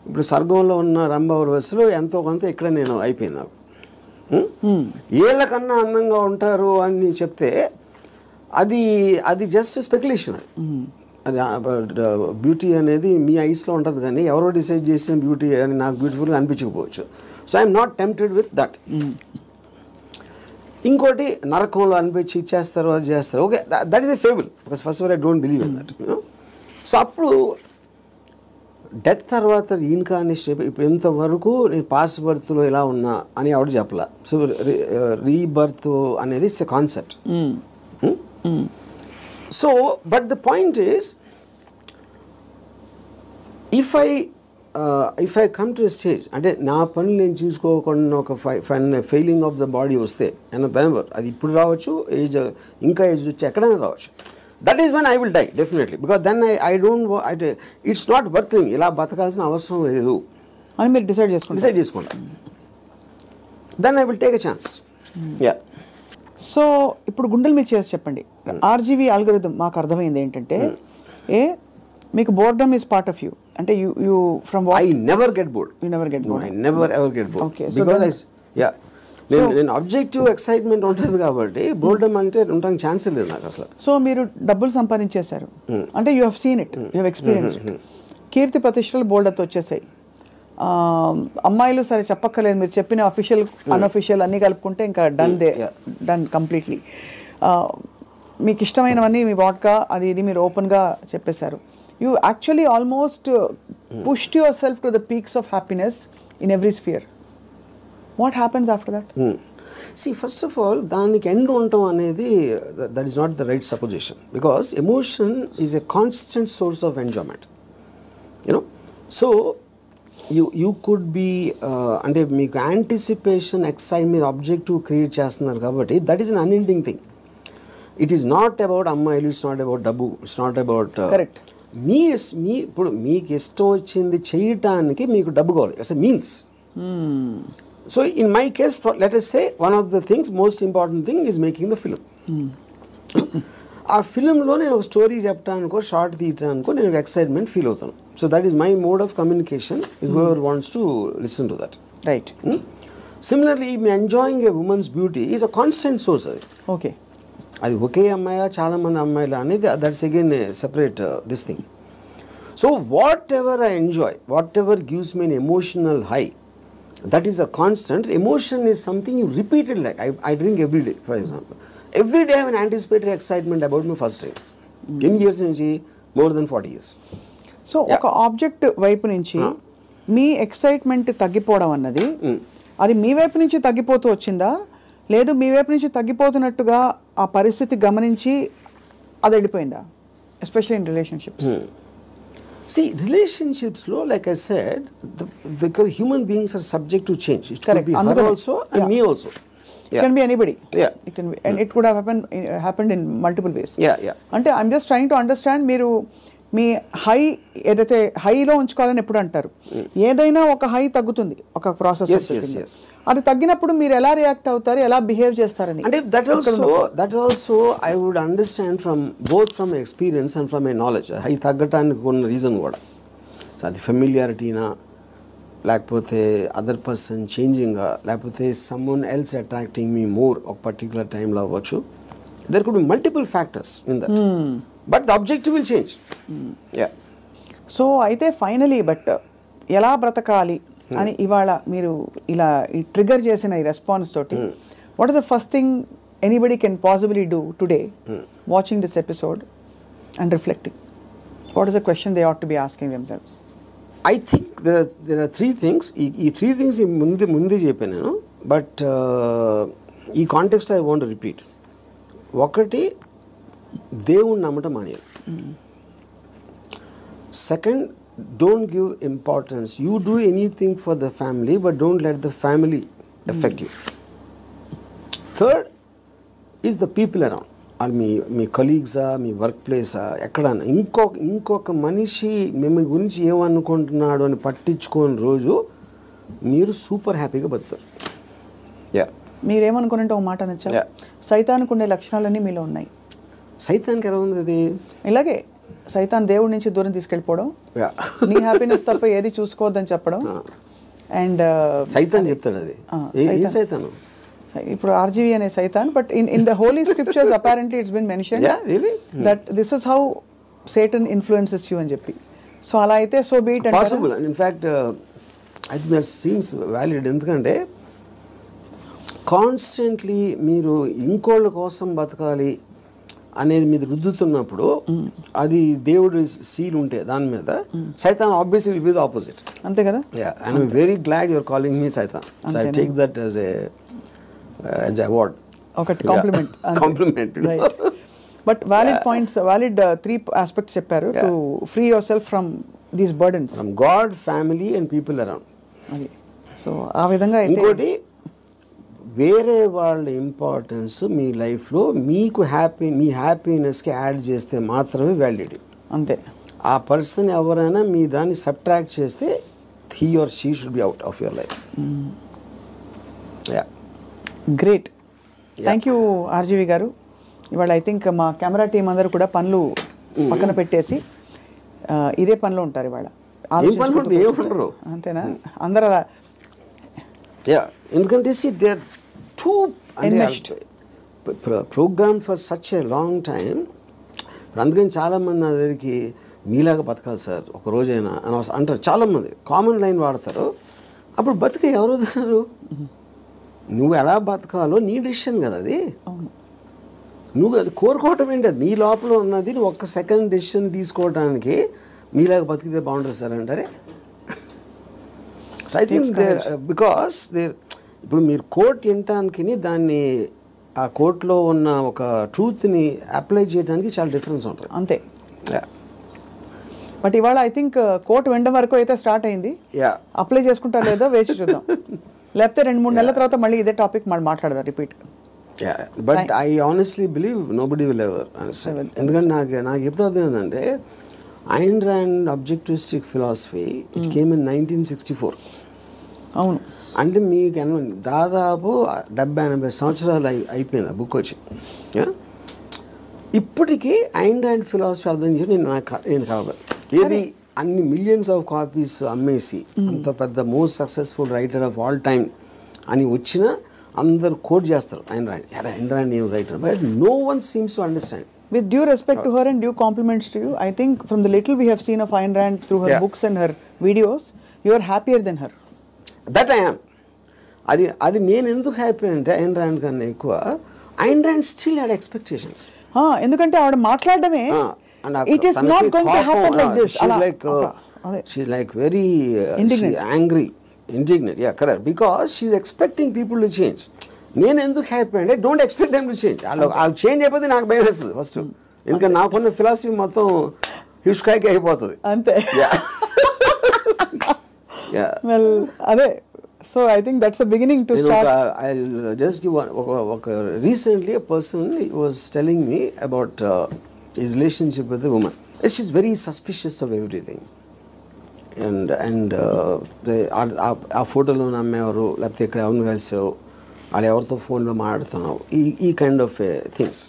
ఇప్పుడు స్వర్గంలో ఉన్న రంభావరవస్సులో ఎంతో కొంత ఇక్కడ నేను అయిపోయింది. నాకు ఏళ్ళకన్నా అందంగా ఉంటారు అని చెప్తే అది జస్ట్ స్పెక్యులేషన్. అది బ్యూటీ అనేది మీ ఐస్లో ఉంటుంది, కానీ ఎవరో డిసైడ్ చేసిన బ్యూటీ అని నాకు బ్యూటిఫుల్గా అనిపించకపోవచ్చు. So I'm not tempted with that. ఇంకోటి నరకంలో అనిపించి ఇచ్చేస్తారు, అది చేస్తారు, okay, that is a fable, because first I don't believe in that. So అప్పుడు డెత్ తర్వాత రీఇన్కార్నేషన్ ఇప్పుడు ఎంతవరకు నేను పాస్ట్ బర్త్లో ఎలా ఉన్నా అని ఎవడు చెప్పలా. సో రీబర్త్ అనేది it's a concept. So but the point is, if I come to a stage అంటే నా పనులు నేను చూసుకోకుండా ఒక ఫెయిలింగ్ ఆఫ్ ద బాడీ వస్తే అండ్ వెనెవర్, అది ఇప్పుడు రావచ్చు, ఇంకా ఏజ్ వచ్చి ఎక్కడైనా రావచ్చు, that is when I will die definitely, because then I don't it's not worthing, ఇలా బతకాల్సిన అవసరం లేదు అని మీరు డిసైడ్ చేసుకుంటా. Then I will take a chance. Yeah. So ఇప్పుడు గుండెలు మీరు చేసి చెప్పండి, ఆర్జీవీ అల్గోరిథం మాకు అర్థమైంది ఏంటంటే, మీకు boredom is part of you, అంటే you from I never get bored. You never get bored. I never ever get bored. Okay. Because నేను ఆబ్జెక్టివ్ ఎక్సైట్మెంట్ ఉంటుంది కాబట్టి బోర్డమ్ అంటే ఉండడానికి ఛాన్స్ లేదు నాకు అసలు. సో మీరు డబ్బులు సంపాదించేశారు అంటే you have seen it, you have experience it. కీర్తి ప్రతిష్టలు బోల్డర్తో వచ్చేసాయి. అమ్మాయిలు సరే చెప్పక్కర్లేదు, మీరు చెప్పిన అఫీషియల్ అన్అఫీషియల్ అన్నీ కలుపుకుంటే ఇంకా డన్ కంప్లీట్లీ. మీకు ఇష్టమైనవన్నీ మీ వాడ్కా అది ఇది మీరు ఓపెన్గా చెప్పేశారు. You actually almost pushed your self to the peaks of happiness in every sphere. What happens after that? See, first of all, దానికి ఎండ్ ఉండటం అనేది that is not the right supposition, because emotion is a constant source of enjoyment, so you could be అంటే మీకు anticipation excitement objective create చేస్తున్నారు కాబట్టి that is an unending thing. It is not about అమ్మాయిలు, it's not about డబ్బు, it's not about correct. ఇప్పుడు మీకు ఇష్టం వచ్చింది చేయటానికి మీకు డబ్బు కావాలి, it's means. So in my case, let us say one of the things, most important thing is making the film. ఆ ఫిలింలో నేను ఒక స్టోరీ చెప్పడానికో షార్ట్ తీయటానికో నేను ఎక్సైట్మెంట్ ఫీల్ అవుతాను. So that is my mode of communication with whoever wants to listen to that. Right. Similarly me enjoying A women's beauty is a constant source. అది okay, అది ఒకే అమ్మాయా చాలా మంది అమ్మాయిలు అనేది that's again separate this thing. So what ever I enjoy, what ever gives me N emotional high, that is a constant. Emotion is something you repeat it, like I drink every day, for example. Every day I have an anticipatory excitement about my first drink. Eన్ని years నుంచి? More than 40 years. So ఒక object వైపు నుంచి మీ excitement తగ్గిపోవడం అన్నది అది మీ వైపు నుంచి తగ్గిపోతూ వచ్చిందా, లేదు మీ వైపు నుంచి తగ్గిపోతున్నట్టుగా ఆ పరిస్థితి గమనించి అది వెళ్ళిపోయిందా? Especially in relationships. See, relationships lo, like I said, because human beings are subject to change. It could be her also and me also. It can be anybody. Yeah. It can be, and it could have happened in multiple ways. Yeah. అంటే I'm just trying to understand, మీరు మీ high ఏదైతే హైలో ఉంచుకోవాలని ఎప్పుడు అంటారు, ఏదైనా ఒక high తగ్గుతుంది ఒక ప్రాసెస్. అది తగ్గినప్పుడు మీరు ఎలా రియాక్ట్ అవుతారు, ఎలా బిహేవ్ చేస్తారని. అంటే that also I would understand from both from experience and from my knowledge. High తగ్గటానికి ఉన్న రీజన్ కూడా, సో అది ఫెమిలియారిటీనా, లేకపోతే అదర్ పర్సన్ చేంజింగా, లేకపోతే someone else attracting me more ఒక పర్టికులర్ టైంలో అవ్వచ్చు. There could be multiple factors in that, but the objective will change. So అయితే ఫైనలీ బట్ ఎలా బ్రతకాలి అని ఇవాళ మీరు ఇలా ట్రిగర్ చేసిన ఈ రెస్పాన్స్ తోటి, what is the first thing anybody can possibly do today watching this episode and reflecting? What is the question they ought to be asking themselves? I think there are three things. ఈ three things ముందే చెప్పాను నేను, but ఈ కాంటెక్స్ట్లో I want repeat. ఒకటి, దేవుణ్ణి నమ్మటం మానేయాలి. Second, don't give importance. You do anything for the family, but don't let the family effect you. Third is the people around. వాళ్ళు మీ కలీగ్సా, మీ వర్క్ ప్లేసా, ఎక్కడన్నా ఇంకొక మనిషి మిమ్మల్ని గురించి ఏమనుకుంటున్నాడు అని పట్టించుకోని రోజు మీరు సూపర్ హ్యాపీగా బతుకుతారు. మీరేమనుకుంటే ఒక మాట అనొచ్చా, సైతానికి ఉండే లక్షణాలన్నీ మీలో ఉన్నాయి. సైతానికి ఎలా ఉంది అది? ఇలాగే సైతాన్ దేవుడి నుంచి దూరం తీసుకెళ్ళిపోవడం, నీ హ్యాపీనెస్ తప్ప ఏది చూసుకోవద్దని చెప్పడం. అండ్ సైతాన్ చెప్తాడు అది. ఏ సైతాను? ఇప్పుడు ఆర్జీవి అనే సైతాన్, but in the holy scriptures apparently it's been mentioned that this is how Satan influences you అని చెప్పి. సో అలా అయితే so be it possible. In fact I think that seems valid. ఎందుకంటే కాన్స్టెంట్లీ మీరు ఇంకోళ్ళ కోసం బతకాలి అనేది మీరు రుద్దుతున్నప్పుడు, అది దేవుడు సీల్ ఉంటే దాని మీద, సైతాన్ obviously will be the opposite. అంతే కదా? And I'm very glad your calling me సైతాన్. So I take that as a award, ఒకటి compliment. But valid points, valid 3 aspects చెప్పారు to free your self from these burdens, from God, family and people around. So ఆ విధంగా ఇంకోటి, వేరే వాళ్ళ importance మీ లైఫ్లో మీకు మీ హ్యాపీనెస్కి యాడ్ చేస్తే మాత్రమే వ్యాలిడిటీ. అంతే. ఆ పర్సన్ ఎవరైనా మీ దాన్ని సబ్ట్రాక్ట్ చేస్తే he or she should be out of your life. Great. Thank you RGV గారు. ఇవాళ ఐ థింక్ మా కెమెరా టీం అందరూ కూడా పనులు పక్కన పెట్టేసి ఇదే పనిలో ఉంటారు ఇవాళ. ఏమంటారు అంతేనా? అందరూ అలా. ఎందుకంటే they are too program for such a long time. అందుకని చాలామంది నా దగ్గరికి మీలాగా బతకాలి సార్ ఒక రోజైనా అని అంటారు. చాలామంది కామన్ లైన్ వాడతారు. అప్పుడు బతిక ఎవరు వదలరు? నువ్వు ఎలా బతకాలో నీ డెసిషన్ కదా అది. నువ్వు అది కోరుకోవటం ఏంటి? అది నీ లోపల ఉన్నది. నువ్వు ఒక్క సెకండ్ డెసిషన్ తీసుకోవడానికి మీలాగా బతికితే బాగుంటుంది సార్ అంటారే. సో ఐ థింక్ బికాస్ ఇప్పుడు మీరు కోర్ట్ వినటానికి దాన్ని ఆ కోర్టులో ఉన్న ఒక ట్రూత్ని అప్లై చేయడానికి చాలా డిఫరెన్స్ ఉంటుంది అంతే. బట్ ఇవాళ ఐ థింక్ కోర్టు వినడం వరకు అయితే స్టార్ట్ అయింది. అప్లై చేసుకుంటారో లేదో వేచి చూద్దాం. లేకపోతే 2-3 నెలల తర్వాత మళ్ళీ ఇదే టాపిక్ మళ్ళీ మాట్లాడదాం repeat. But I honestly believe nobody will ever understand. ఎందుకంటే నాకు ఎప్పుడు అర్థమైందంటే Ayn Rand objectivistic philosophy it came in 1964. అవును. అంటే మీకు దాదాపు 70-80 సంవత్సరాలు అయిపోయింది ఆ బుక్ వచ్చి. ఇప్పటికీ ఐన్ ర్యాండ్ ఫిలాసఫీ అర్థం చేసి నేను కావాలి ఏది అన్ని మిలియన్స్ ఆఫ్ కాపీస్ అమ్మేసి అంత పెద్ద most successful writer of all time అని వచ్చిన అందరు కోట్ చేస్తారు ఐన్ ర్యాండ్ ఏం writer, but no one seems to understand. With due respect to her and due compliments to you, I think from the little we have seen of Ayn Rand through her books and her videos, you are happier than her. That I am. అది నేను ఎందుకు happy అంటే Ayn Rand కన్నా ఎక్కువ Ayn Rand still had expectations. ఎందుకంటే ఆవిడ మాట్లాడడమే it is not going to happen like this. She's like very angry, indignant. Yeah, correct. Because she's expecting people to change. నేను ఎందుకు హ్యాపీ అంటే don't expect them to change. వాళ్ళు change అయిపోతే నాకు భయం వేస్తుంది ఫస్ట్. ఎందుకంటే నాకున్న ఫిలాసఫీ మొత్తం హిస్కాయికి అయిపోతుంది అంతే. వెల్ అదే. So I think that's the beginning to start. I just give ఒక recently a person was telling me about his relationship with the woman. She's very suspicious of everything. And ఆ ఫోటోలో నమ్మేవారు లేకపోతే ఇక్కడ ఎవరిని కలిసావు వాళ్ళు ఎవరితో ఫోన్లో మాట్లాడుతున్నావు ఈ కైండ్ ఆఫ్ థింగ్స్.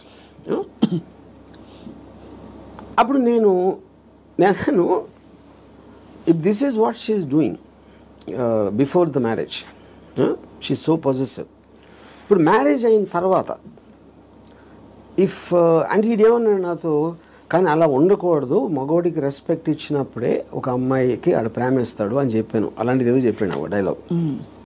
అప్పుడు నేను if this is what she is doing before the marriage, she is so possessive. ఇప్పుడు మ్యారేజ్ అయిన తర్వాత అంటే ఇదేమన్నాడు నాతో, కానీ అలా ఉండకూడదు, మగవాడికి రెస్పెక్ట్ ఇచ్చినప్పుడే ఒక అమ్మాయికి ఆడ ప్రేమిస్తాడు అని చెప్పాను. అలాంటిది ఏదో చెప్పాను ఒక డైలాగ్.